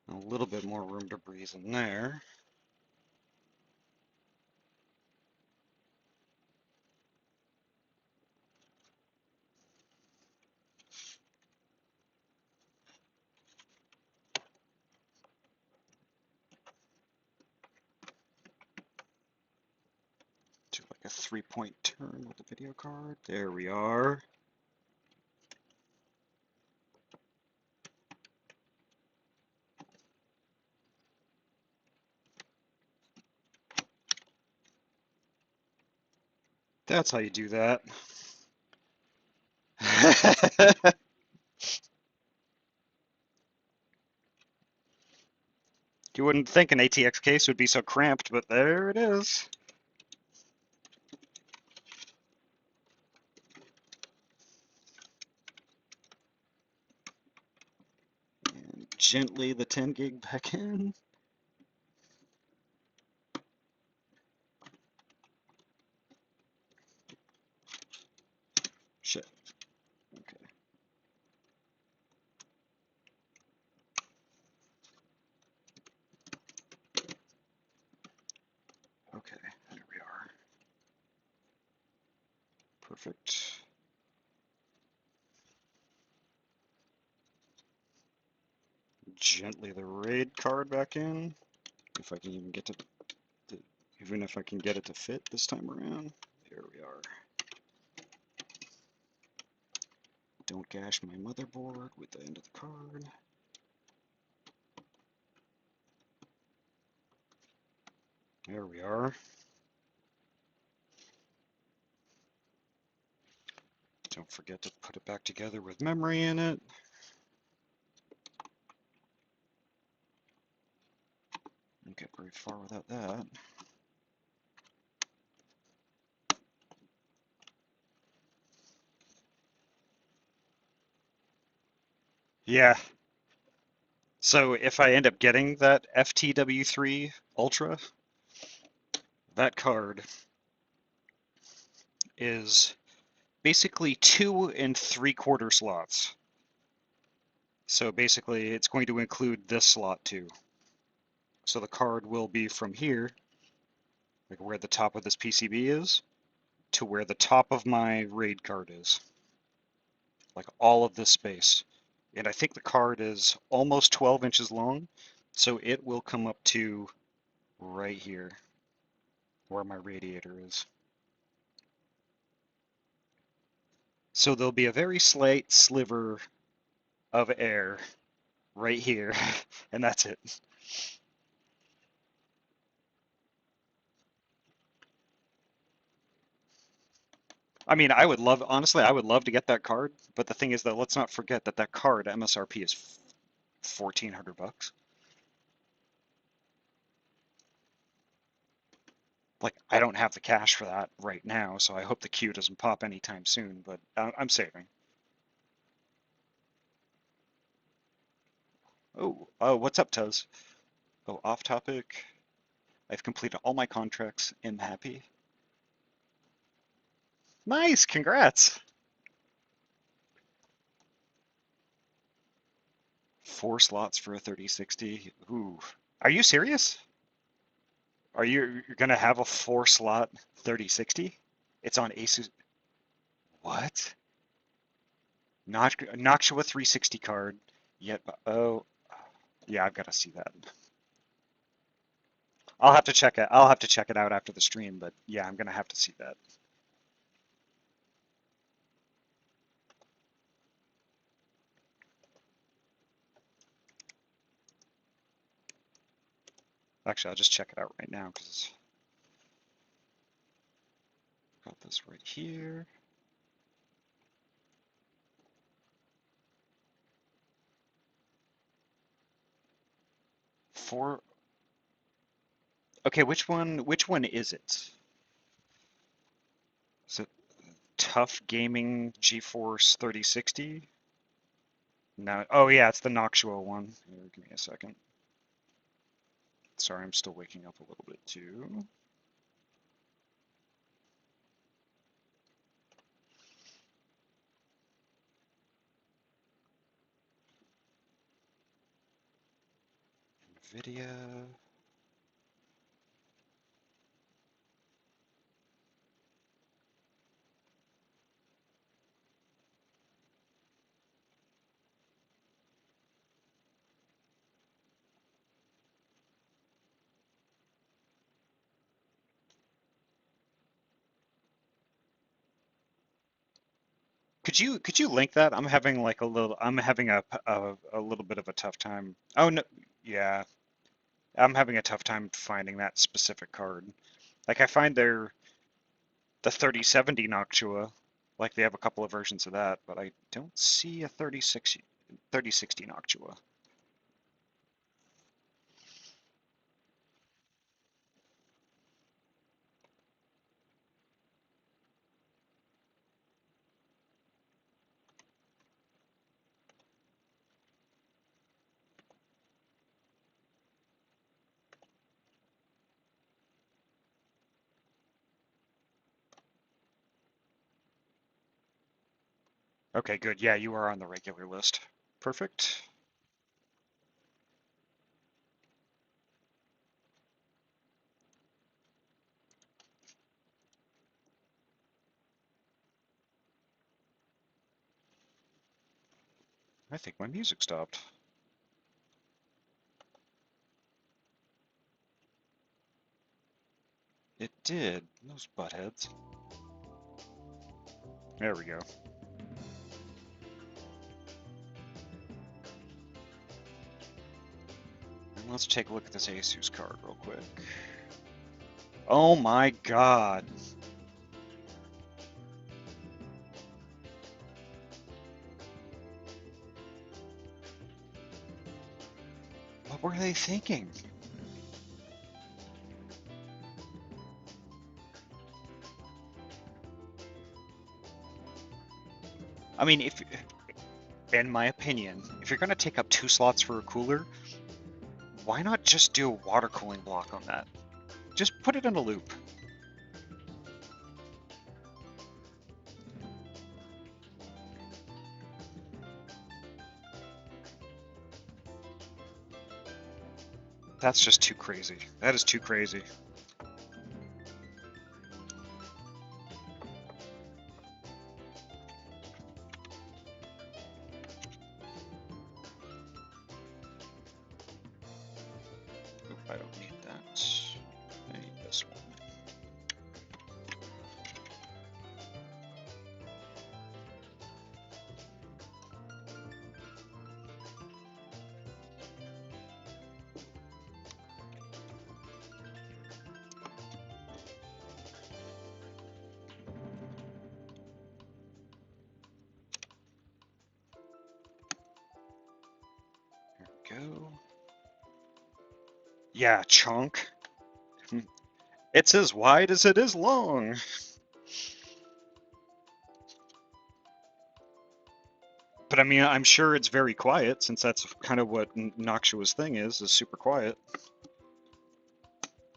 A little bit more room to breathe in there. Do like a 3-point turn with the video card. There we are. That's how you do that. You wouldn't think an ATX case would be so cramped, but there it is. And gently the 10 gig back in. Shit. Okay. Okay, there we are. Perfect. Gently the RAID card back in. If I can even get to, even if I can get it to fit this time around. There we are. Don't gash my motherboard with the end of the card. There we are. Don't forget to put it back together with memory in it. Don't get very far without that. Yeah. So if I end up getting that FTW3 Ultra, that card is basically 2 3/4 slots. So basically it's going to include this slot too. So the card will be from here, like where the top of this PCB is, to where the top of my RAID card is. Like all of this space. And I think the card is almost 12 inches long, so it will come up to right here, where my radiator is. So there'll be a very slight sliver of air right here, and that's it. I mean, honestly, I would love to get that card, but the thing is that let's not forget that that card MSRP is 1,400 bucks. Like, I don't have the cash for that right now, so I hope the queue doesn't pop anytime soon, but I'm saving. Oh, what's up, Tuz? Oh, off topic. I've completed all my contracts. Am happy. Nice, congrats. 4 slots for a 3060. Ooh. Are you serious? Are you're gonna have a 4 slot 3060? It's on Asus. What? Noctua 360 card. Yet, oh, yeah, I've got to see that. I'll have to check it. I'll have to check it out after the stream, but yeah, I'm gonna have to see that. Actually, I'll just check it out right now because I've got this right here. Four. Okay, which one is it? Is it Tough Gaming GeForce 3060? No. Oh yeah, it's the Noctua one. Here, give me a second. Sorry, I'm still waking up a little bit too. NVIDIA. Could you link that? I'm having a little bit of a tough time. Oh no, yeah, I'm having a tough time finding that specific card. Like I find the 3070 Noctua, like they have a couple of versions of that, but I don't see a 3060 Noctua. Okay, good. Yeah, you are on the regular list. Perfect. I think my music stopped. It did. Those buttheads. There we go. And let's take a look at this Asus card real quick. Oh my god. What were they thinking? I mean, if, in my opinion, if you're gonna take up 2 slots for a cooler, why not just do a water cooling block on that? Just put it in a loop. That's just too crazy. That is too crazy. Oop, I don't need that. I need this one. There we go. Yeah, chunk. It's as wide as it is long. But I mean, I'm sure it's very quiet, since that's kind of what Noxua's thing is super quiet.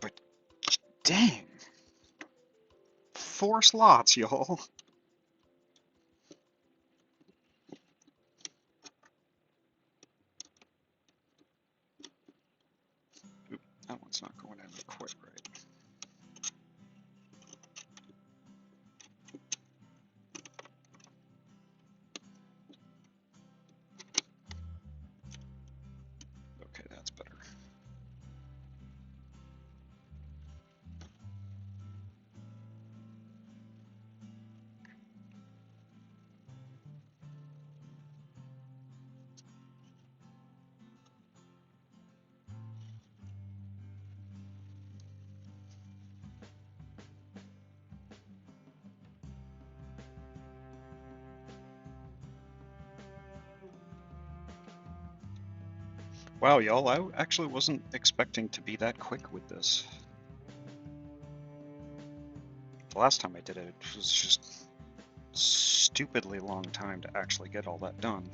But dang. 4 slots, y'all. Oop, that one's not going in quite right. Okay, that's better. Wow, y'all, I actually wasn't expecting to be that quick with this. The last time I did it, it was just stupidly long time to actually get all that done.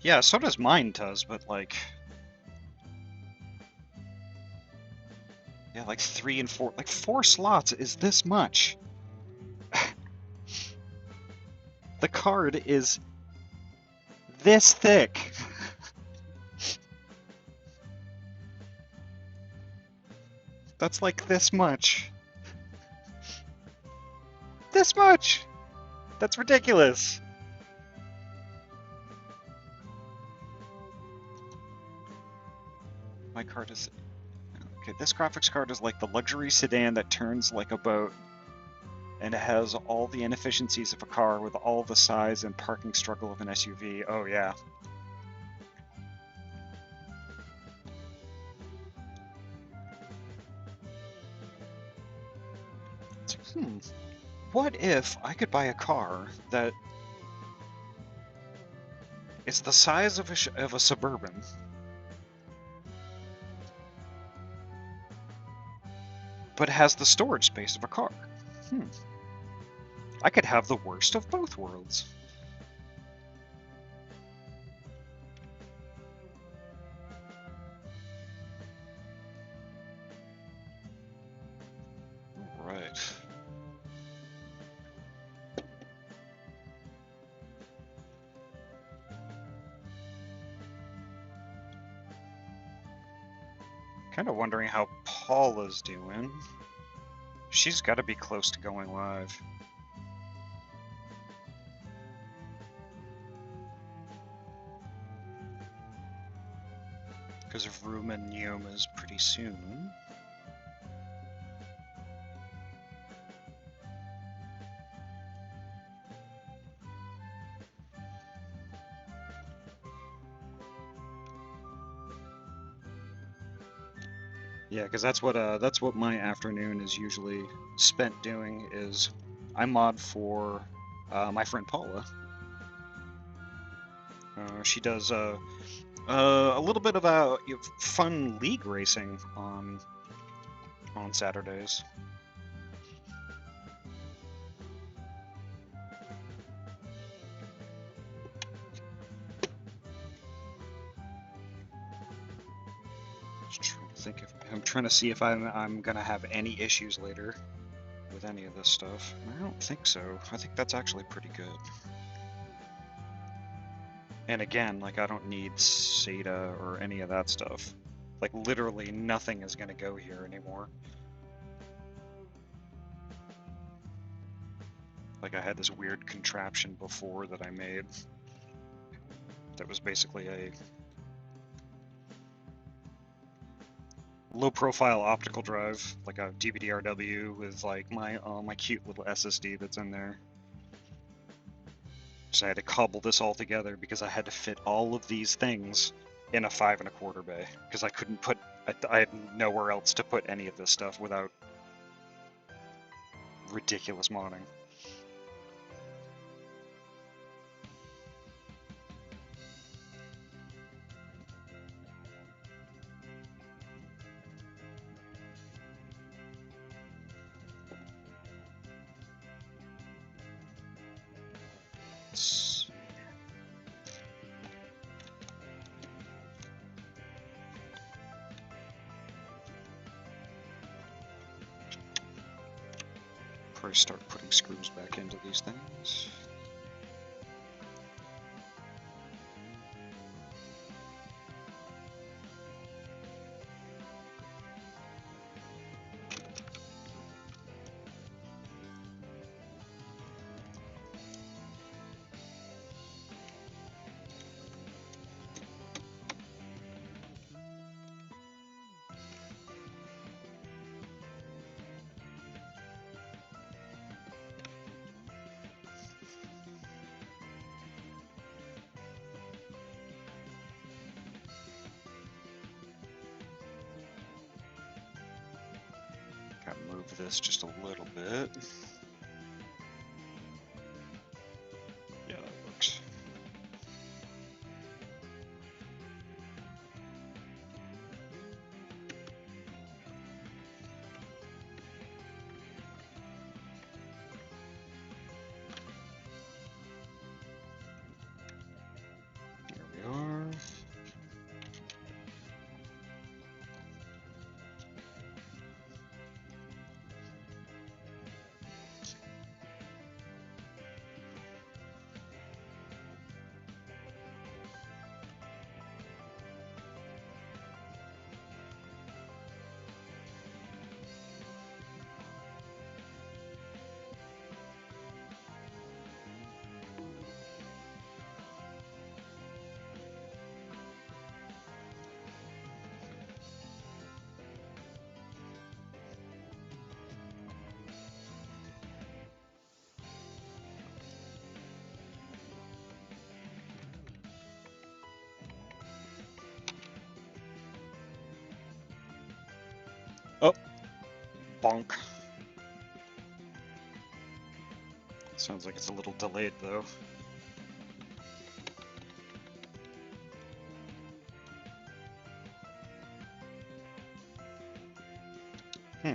Yeah, so does mine does, but like... Yeah, like 3 and 4, like 4 slots is this much. The card is this thick. That's like this much. This much! That's ridiculous. My card is... Okay, this graphics card is like the luxury sedan that turns like a boat, and it has all the inefficiencies of a car with all the size and parking struggle of an SUV. Oh yeah. What if I could buy a car that is the size of a Suburban, but has the storage space of a car? I could have the worst of both worlds. Right. Kind of wondering how Paula's doing. She's got to be close to going live. Because of Room and Neoma's pretty soon. Yeah, because that's what my afternoon is usually spent doing. Is I mod for my friend Paula. She does a little bit of fun league racing on Saturdays. I'm trying to see if I'm gonna have any issues later with any of this stuff. I don't think so. I think that's actually pretty good. And again, like I don't need SATA or any of that stuff. Like literally nothing is gonna go here anymore. Like I had this weird contraption before that I made that was basically a low profile optical drive, like a DVDRW with like my cute little SSD that's in there. So I had to cobble this all together because I had to fit all of these things in a 5 1/4 bay because I couldn't put I had nowhere else to put any of this stuff without ridiculous modding. Probably start putting screws back into these things. Gotta move this just a little bit. Yeah, that works. There we are. Oh, bonk. Sounds like it's a little delayed though. Hmm.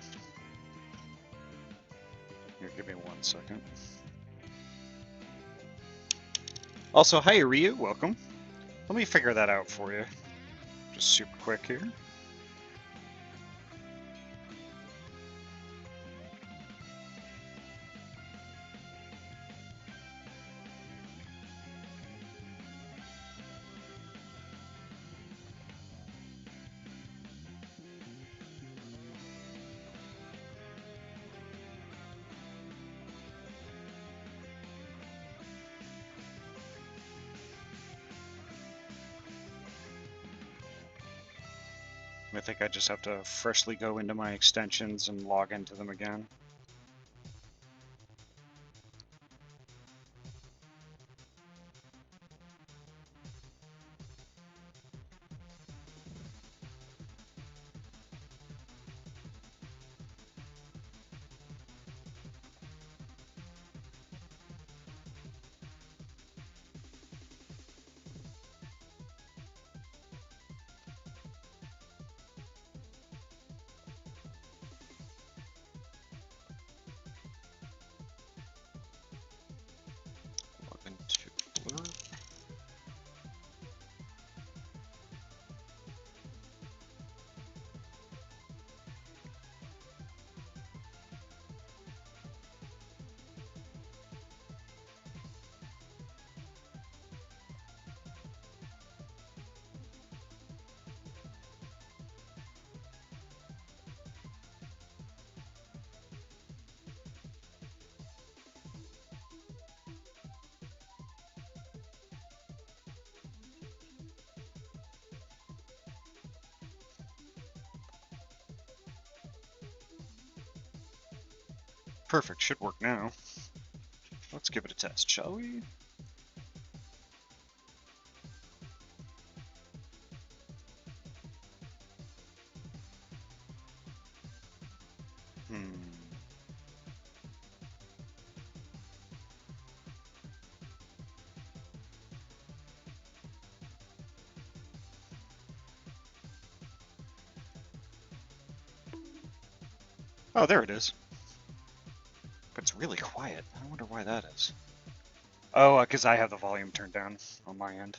Here, give me 1 second. Also, hi Ryu, welcome. Let me figure that out for you. Just super quick here. I think I just have to freshly go into my extensions and log into them again. Perfect, should work now. Let's give it a test, shall we? Hmm. Oh, there it is. But it's really quiet. I wonder why that is. Oh, because I have the volume turned down on my end.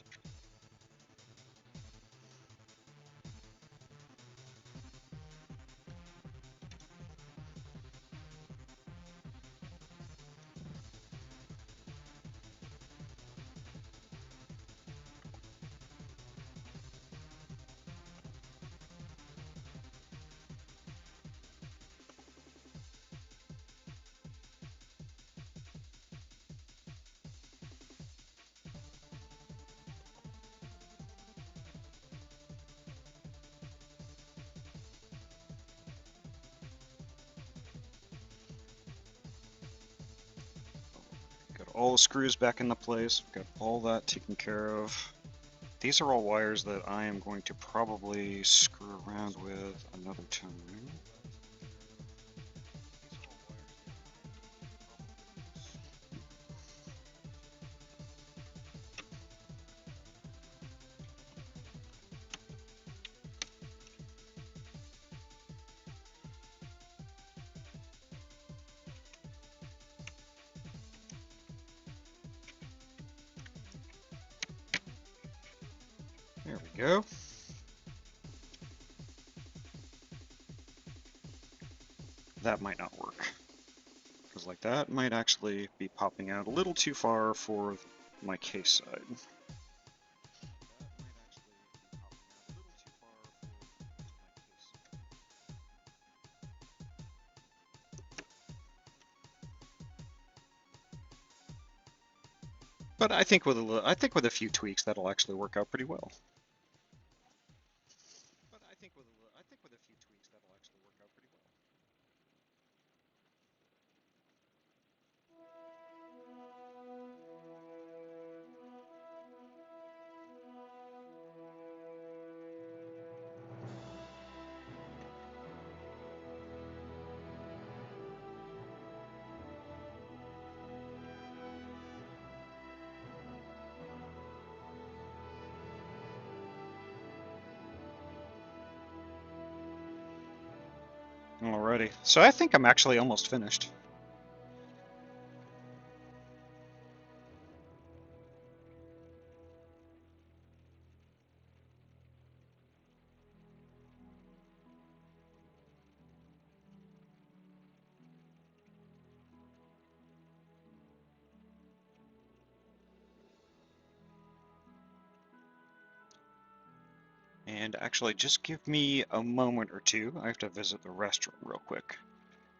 Got all the screws back into place. Got all that taken care of. These are all wires that I am going to probably screw around with another time. There we go. That might not work. Because like that might actually be popping out a little too far for my case side. But I think with a few tweaks that'll actually work out pretty well. Alrighty, so I think I'm actually almost finished. And actually, just give me a moment or two. I have to visit the restroom real quick.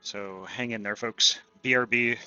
So hang in there, folks. BRB.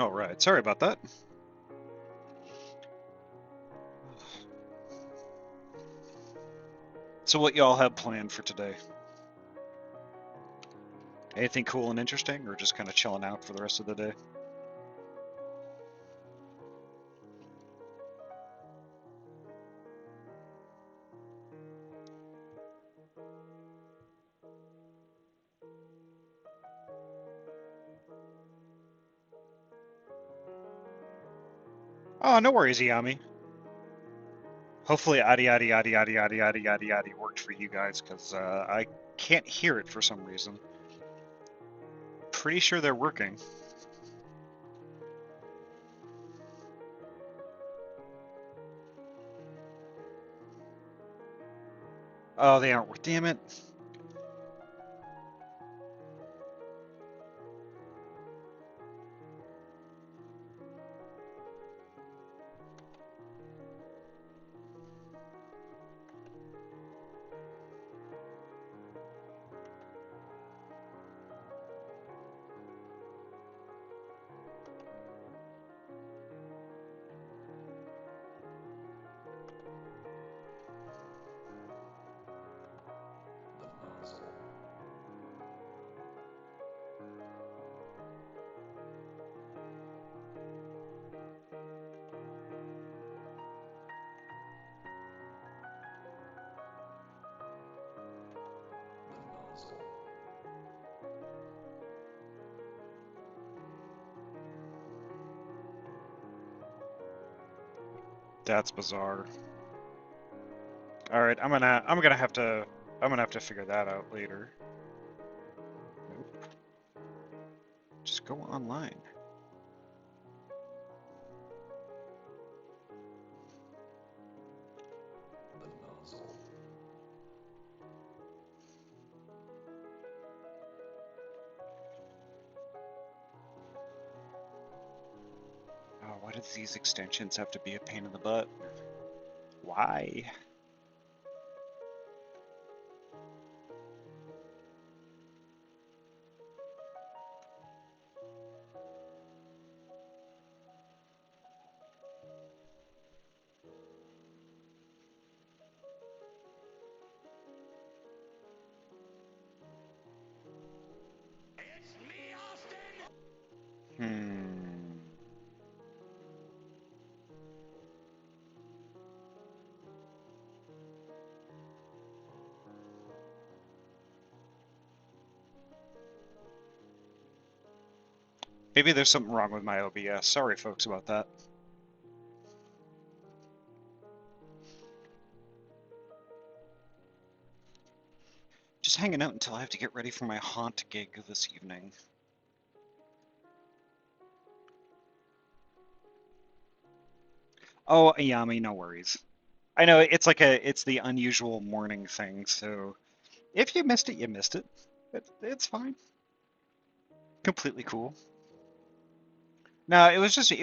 All right, sorry about that. So what y'all have planned for today? Anything cool and interesting, or just kind of chilling out for the rest of the day? Oh, no worries, Yami. Hopefully, Ahty, Ahty, Ahty, Ahty, Ahty, Ahty, Ahty, Ahty worked for you guys, because I can't hear it for some reason. Pretty sure they're working. Oh, they aren't. Damn it. That's bizarre. All right, I'm gonna have to figure that out later. Nope. Just go online. Oh, why do these extensions have to be a pain in the butt? Why? Hmm. Maybe there's something wrong with my OBS. Sorry, folks, about that. Just hanging out until I have to get ready for my haunt gig this evening. Oh, Ayami, no worries. I know it's the unusual morning thing, so if you missed it, you missed it. It's fine. Completely cool. No, it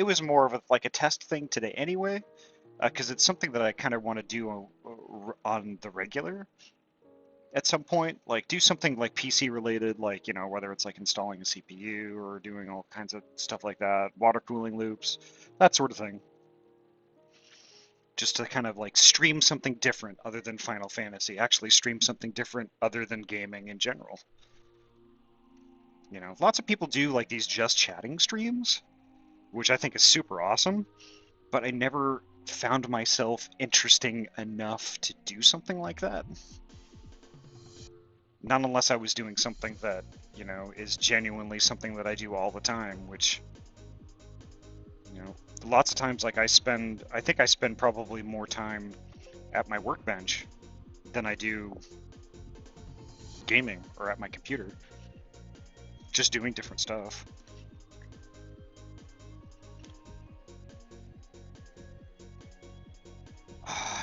was more of like a test thing today anyway, because it's something that I kind of want to do on the regular at some point. Like do something like PC related, like whether it's like installing a CPU or doing all kinds of stuff like that, water cooling loops, that sort of thing. Just to kind of like stream something different other than Final Fantasy, actually stream something different other than gaming in general. Lots of people do like these just chatting streams, which I think is super awesome, but I never found myself interesting enough to do something like that. Not unless I was doing something that, is genuinely something that I do all the time, which, you know, lots of times like I think I spend probably more time at my workbench than I do gaming or at my computer, just doing different stuff.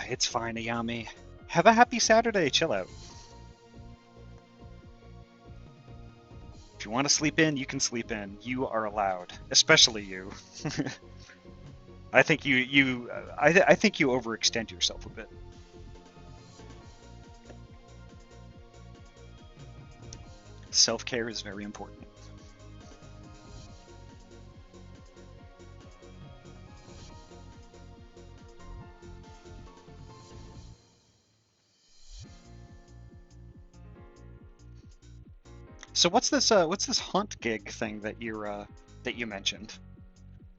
It's fine, Ayami. Have a happy Saturday. Chill out. If you want to sleep in, you can sleep in. You are allowed, especially you. I think I think you overextend yourself a bit. Self-care is very important. So what's this haunt gig thing that you mentioned?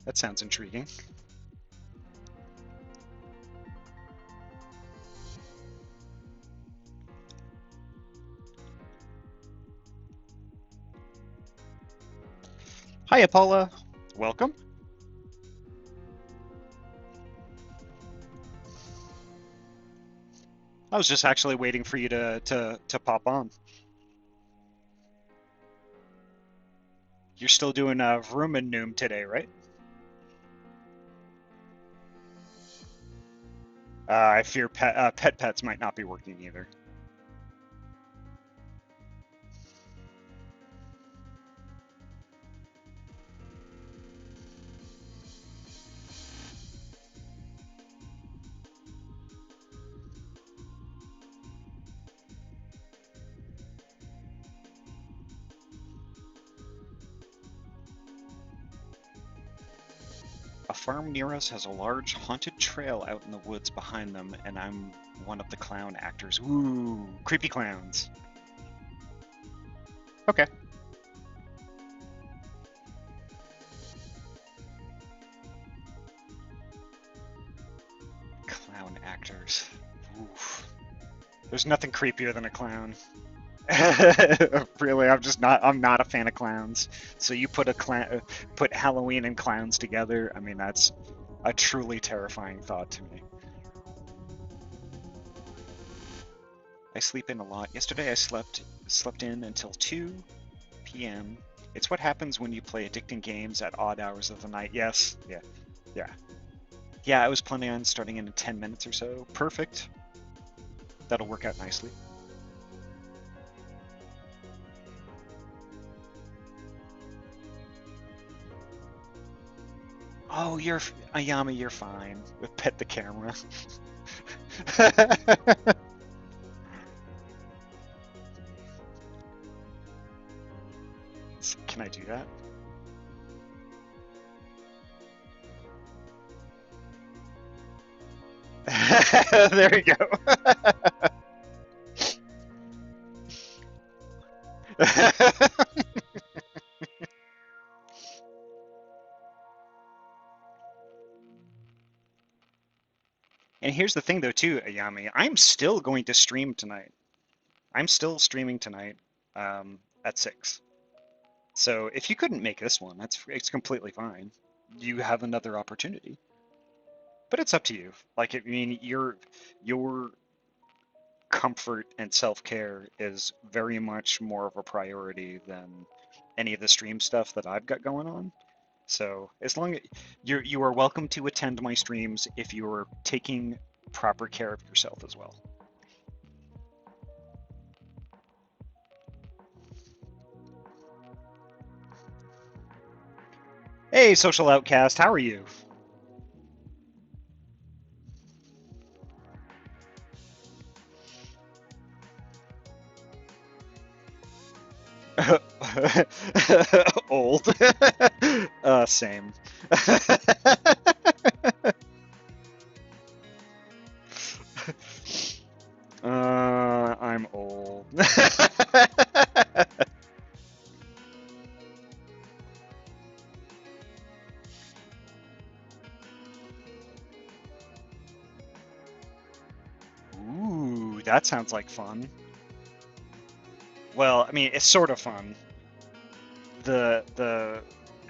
That sounds intriguing. Hi, Paula. Welcome. I was just actually waiting for you to pop on. You're still doing Vroom and Noom today, right? I fear pets might not be working either. A farm near us has a large haunted trail out in the woods behind them, and I'm one of the clown actors. Ooh, creepy clowns. Okay. Clown actors. Oof. There's nothing creepier than a clown. Really, I'm not a fan of clowns. So you put Halloween and clowns together. I mean, that's a truly terrifying thought to me. I sleep in a lot. Yesterday I slept in until 2 p.m. It's what happens when you play addicting games at odd hours of the night. Yes, yeah, yeah. Yeah, I was planning on starting in 10 minutes or so. Perfect. That'll work out nicely. Oh, Ayami, you're fine. Pet the camera. Can I do that? There you go. And here's the thing, though, too, Ayami. I'm still going to stream tonight. I'm still streaming tonight at 6. So if you couldn't make this one, it's completely fine. You have another opportunity. But it's up to you. Like, I mean, your comfort and self-care is very much more of a priority than any of the stream stuff that I've got going on. So as long as you are welcome to attend my streams if you're taking proper care of yourself as well. Hey, social outcast, how are you? Old. Same. I'm old. Ooh, that sounds like fun. Well, I mean, it's sort of fun. The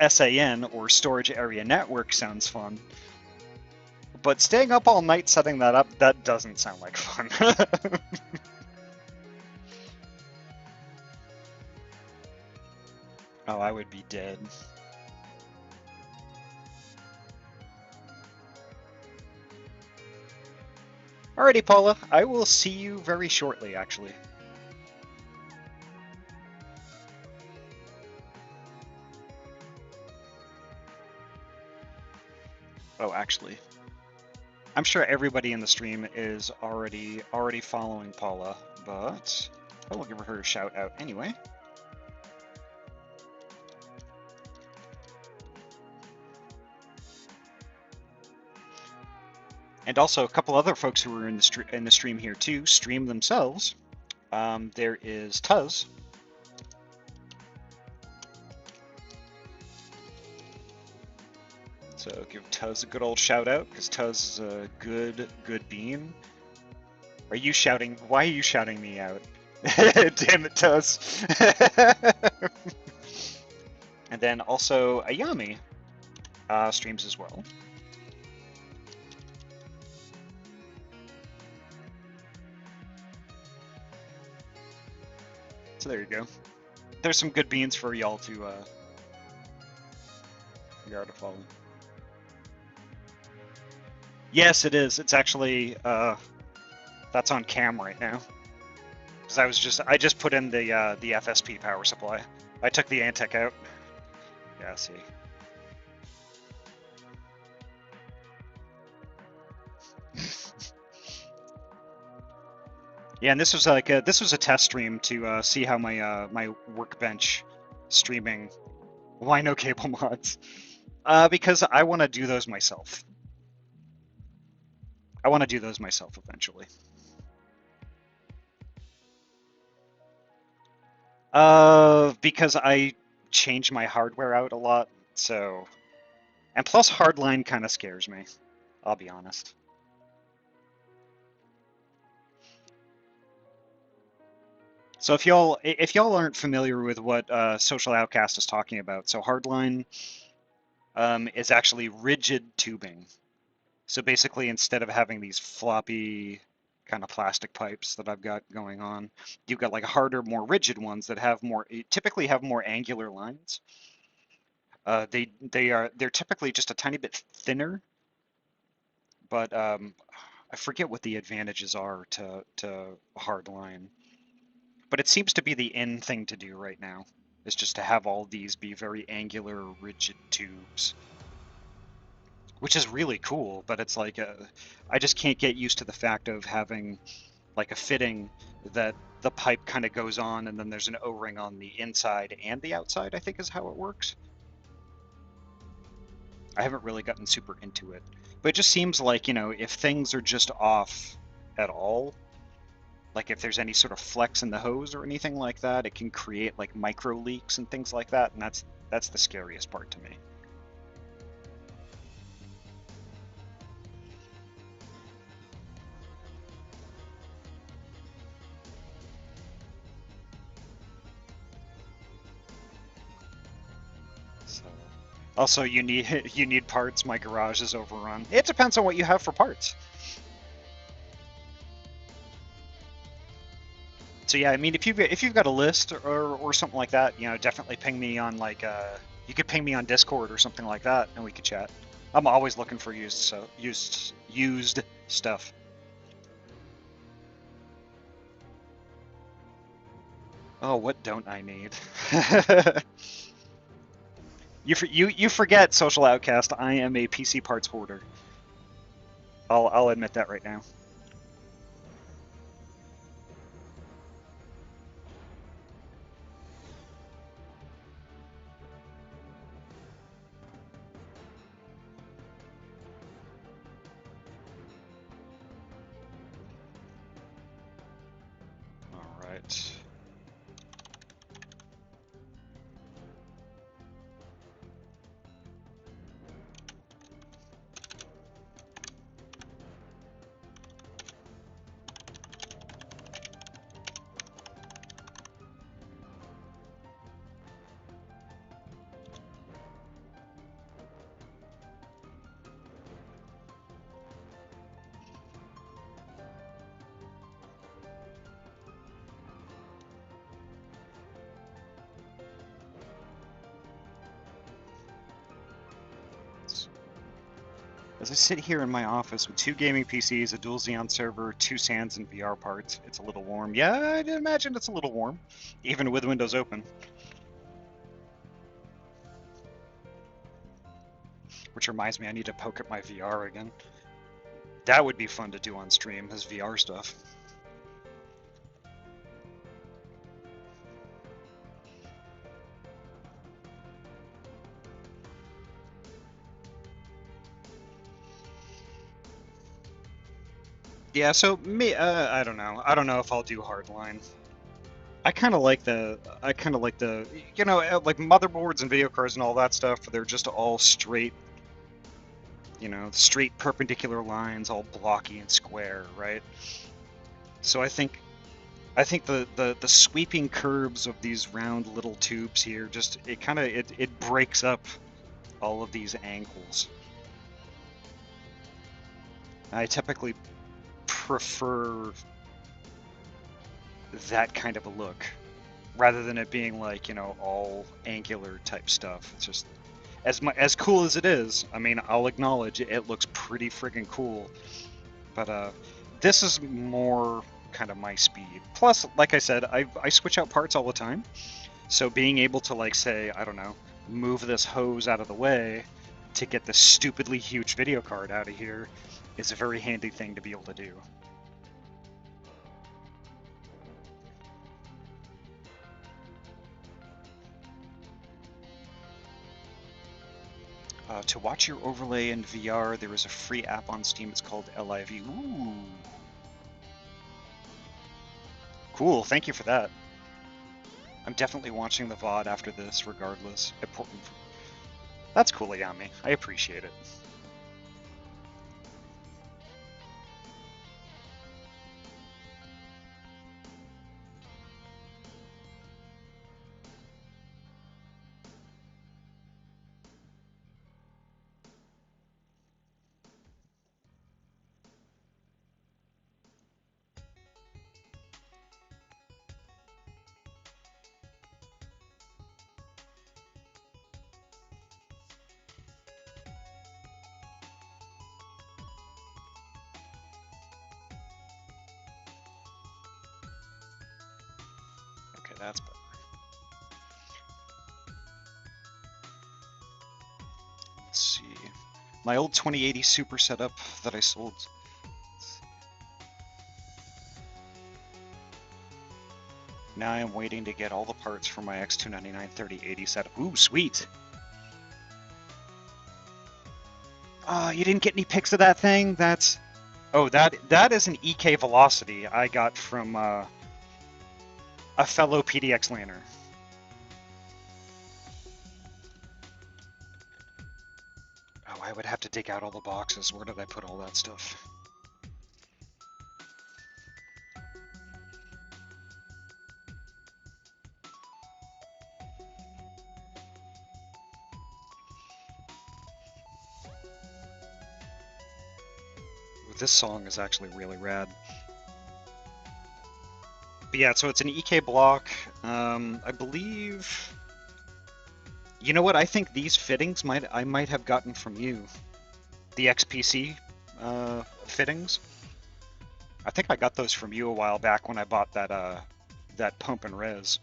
SAN, or Storage Area Network, sounds fun. But staying up all night setting that up, that doesn't sound like fun. Oh, I would be dead. Alrighty, Paula, I will see you very shortly, actually. Oh, actually. I'm sure everybody in the stream is already following Paula, but I will give her a shout out anyway. And also a couple other folks who are in the stream here too stream themselves. There is Tuz, So give Tuz a good old shout out, because Tuz is a good bean. Are you shouting? Why are you shouting me out? Damn it, Tuz. And then also Ayami streams as well. So there you go. There's some good beans for y'all to follow. Yes, it is. It's actually that's on cam right now. Because I just put in the FSP power supply. I took the Antec out. Yeah, see. Yeah, and this was like this was a test stream to see how my my workbench streaming. Why no cable mods? Because I want to do those myself. I want to do those myself eventually. Because I change my hardware out a lot, so, and plus hardline kind of scares me. I'll be honest. So if y'all aren't familiar with what Social Outcast is talking about, so hardline is actually rigid tubing. So basically, instead of having these floppy kind of plastic pipes that I've got going on, you've got like harder, more rigid ones that have more, typically have more angular lines. They're typically just a tiny bit thinner, but I forget what the advantages are to hardline. But it seems to be the in thing to do right now, is just to have all these be very angular, rigid tubes. Which is really cool, but it's like I just can't get used to the fact of having like a fitting that the pipe kind of goes on and then there's an O-ring on the inside and the outside, I think is how it works. I haven't really gotten super into it. But it just seems like, you know, if things are just off at all, like if there's any sort of flex in the hose or anything like that, it can create like micro leaks and things like that, and that's the scariest part to me. So, also, you need parts. My garage is overrun. It depends on what you have for parts. So yeah, I mean, if you've got a list or something like that, you know, definitely ping me on like you could ping me on Discord or something like that, and we could chat. I'm always looking for used stuff. Oh, what don't I need? You forget, Social Outcast. I am a PC parts hoarder. I'll admit that right now. All right. As I sit here in my office with 2 gaming PCs, a dual Xeon server, 2 SANs, and VR parts, it's a little warm. Yeah, I'd imagine it's a little warm, even with windows open. Which reminds me, I need to poke at my VR again. That would be fun to do on stream, is VR stuff. Yeah, so me, I don't know. I don't know if I'll do hardline. I kind of like the, you know, like motherboards and video cards and all that stuff. They're just all straight, You know, straight perpendicular lines, all blocky and square, right? So I think the sweeping curves of these round little tubes here just it breaks up all of these angles. I typically prefer that kind of a look rather than it being like, you know, all angular type stuff. It's just as cool as it is. I mean, I'll acknowledge it looks pretty friggin' cool, but this is more kind of my speed. Plus, like I said, I switch out parts all the time. So being able to, like, say, I don't know, move this hose out of the way to get this stupidly huge video card out of here is a very handy thing to be able to do. To watch your overlay in VR, there is a free app on Steam. It's called LIV. Ooh. Cool, thank you for that. I'm definitely watching the VOD after this, regardless. Important. That's cool, Ayami. I appreciate it. Okay, that's better. Let's see. My old 2080 Super setup that I sold. Now I'm waiting to get all the parts for my X299 3080 setup. Ooh, sweet! Oh, you didn't get any pics of that thing? That's... Oh, that is an EK Velocity I got from a fellow PDX laner. Oh, I would have to dig out all the boxes. Where did I put all that stuff? This song is actually really rad. But yeah, so it's an EK block. I believe... You know what? I think these fittings I might have gotten from you. The XPC fittings. I think I got those from you a while back when I bought that pump and res.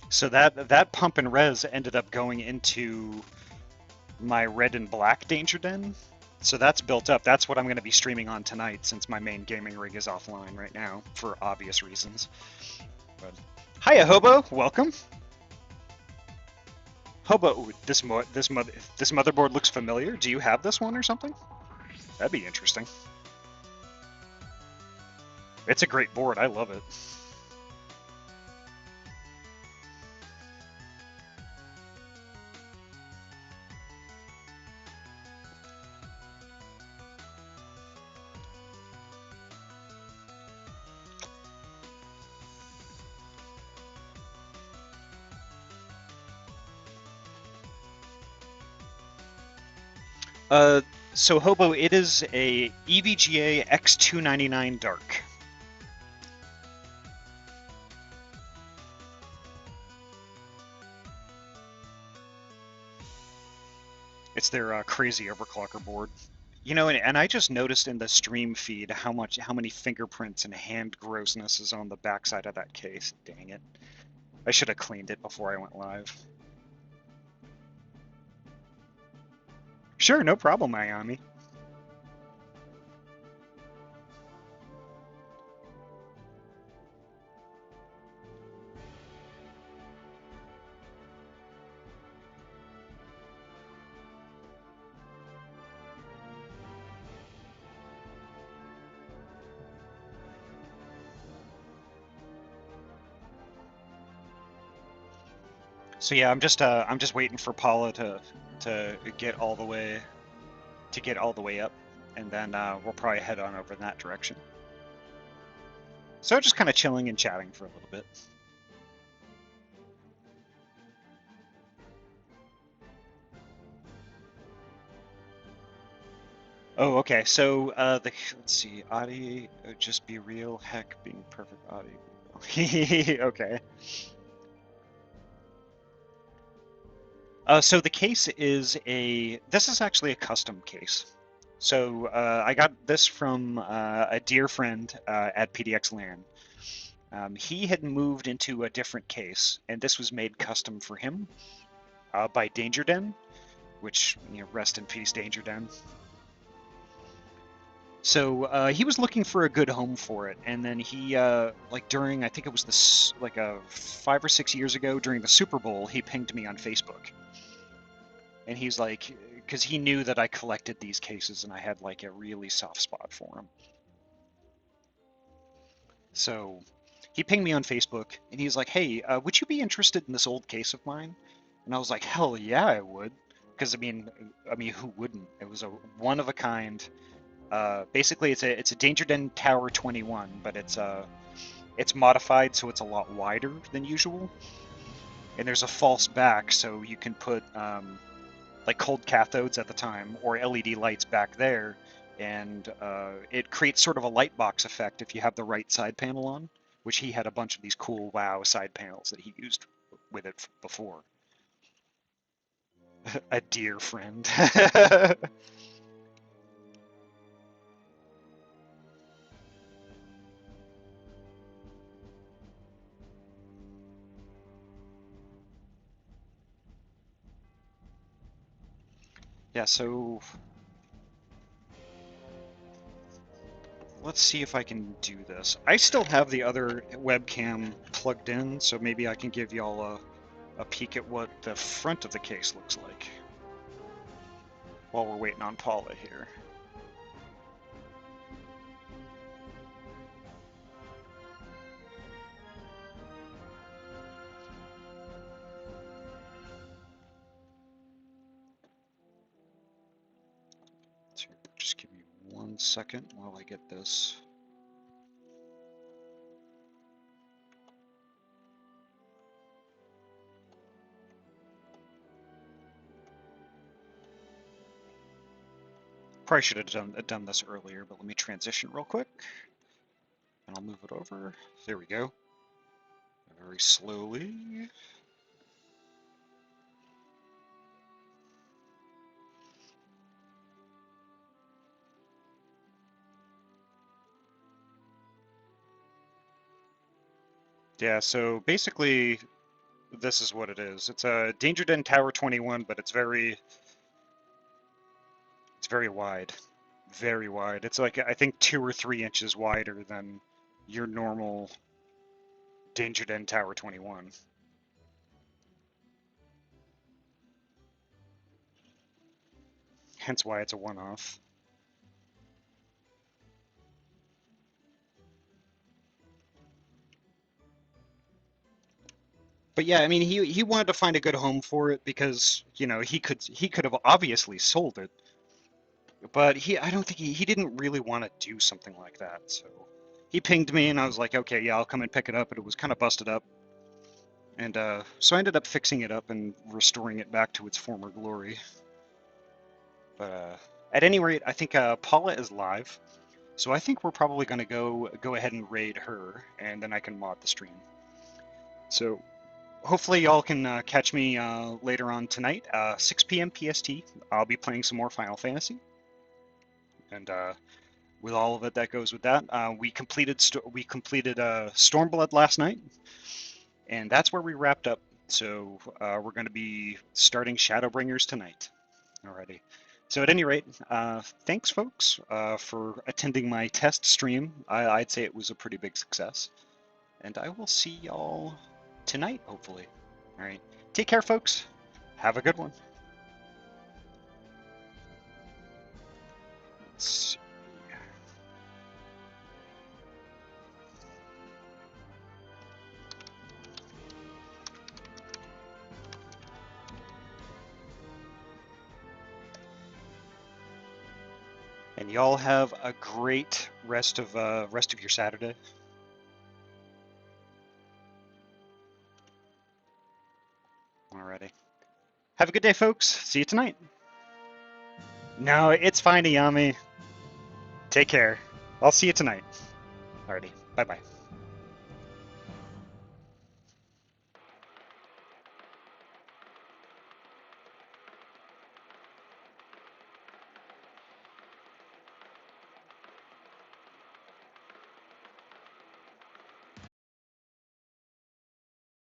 So that pump and res ended up going into my red and black Danger Den. So that's built up. That's what I'm going to be streaming on tonight, since my main gaming rig is offline right now for obvious reasons. But hiya, Hobo. Welcome. Hobo, ooh, this motherboard looks familiar. Do you have this one or something? That'd be interesting. It's a great board. I love it. So Hobo, it is a EVGA X299 Dark. It's their crazy overclocker board. You know, and I just noticed in the stream feed how many fingerprints and hand grossness is on the backside of that case. Dang it. I should have cleaned it before I went live. Sure, no problem, Miami. So yeah, I'm just waiting for Paula to get all the way up, and then we'll probably head on over in that direction. So just kind of chilling and chatting for a little bit. Oh, okay. So let's see, Ahty, just be real. Heck, being perfect, Ahty. Okay. So the case is this is actually a custom case. So I got this from a dear friend at PDX LAN. He had moved into a different case, and this was made custom for him by Danger Den, which, rest in peace, Danger Den. So he was looking for a good home for it, and then he, like during, I think it was this, like 5 or 6 years ago during the Super Bowl, he pinged me on Facebook, and he's like, because he knew that I collected these cases and I had like a really soft spot for them. So he pinged me on Facebook, and he's like, "Hey, would you be interested in this old case of mine?" And I was like, "Hell yeah, I would," because I mean, who wouldn't? It was a one of a kind. Basically, it's a Danger Den Tower 21, but it's modified so it's a lot wider than usual, and there's a false back, so you can put like cold cathodes at the time or LED lights back there, and it creates sort of a light box effect if you have the right side panel on, which he had a bunch of these cool WoW side panels that he used with it before. A dear friend. Yeah, so let's see if I can do this. I still have the other webcam plugged in, so maybe I can give y'all a peek at what the front of the case looks like while we're waiting on Paula here. So just give me 1 second while I get this. Probably should have done this earlier, but let me transition real quick, and I'll move it over. There we go. Very slowly. Yeah, so basically, this is what it is. It's a Danger Den Tower 21, but it's very wide. Very wide. It's like, I think 2 or 3 inches wider than your normal Danger Den Tower 21. Hence why it's a one-off. But yeah, I mean, he wanted to find a good home for it because, he could have obviously sold it, but I don't think he didn't really want to do something like that. So he pinged me, and I was like, okay, yeah, I'll come and pick it up. But it was kind of busted up, and so I ended up fixing it up and restoring it back to its former glory. But at any rate, I think Paula is live, so I think we're probably going to go ahead and raid her, and then I can mod the stream. So hopefully y'all can catch me later on tonight, 6 p.m. PST. I'll be playing some more Final Fantasy, and with all of it that goes with that, we completed Stormblood last night, and that's where we wrapped up. So we're going to be starting Shadowbringers tonight. Alrighty. So at any rate, thanks folks for attending my test stream. I'd say it was a pretty big success, and I will see y'all tonight, hopefully. All right. Take care, folks. Have a good one. Let's see. And y'all have a great rest of your Saturday. Alrighty. Have a good day, folks. See you tonight. No, it's fine, Iyami. Take care. I'll see you tonight. Alrighty. Bye-bye.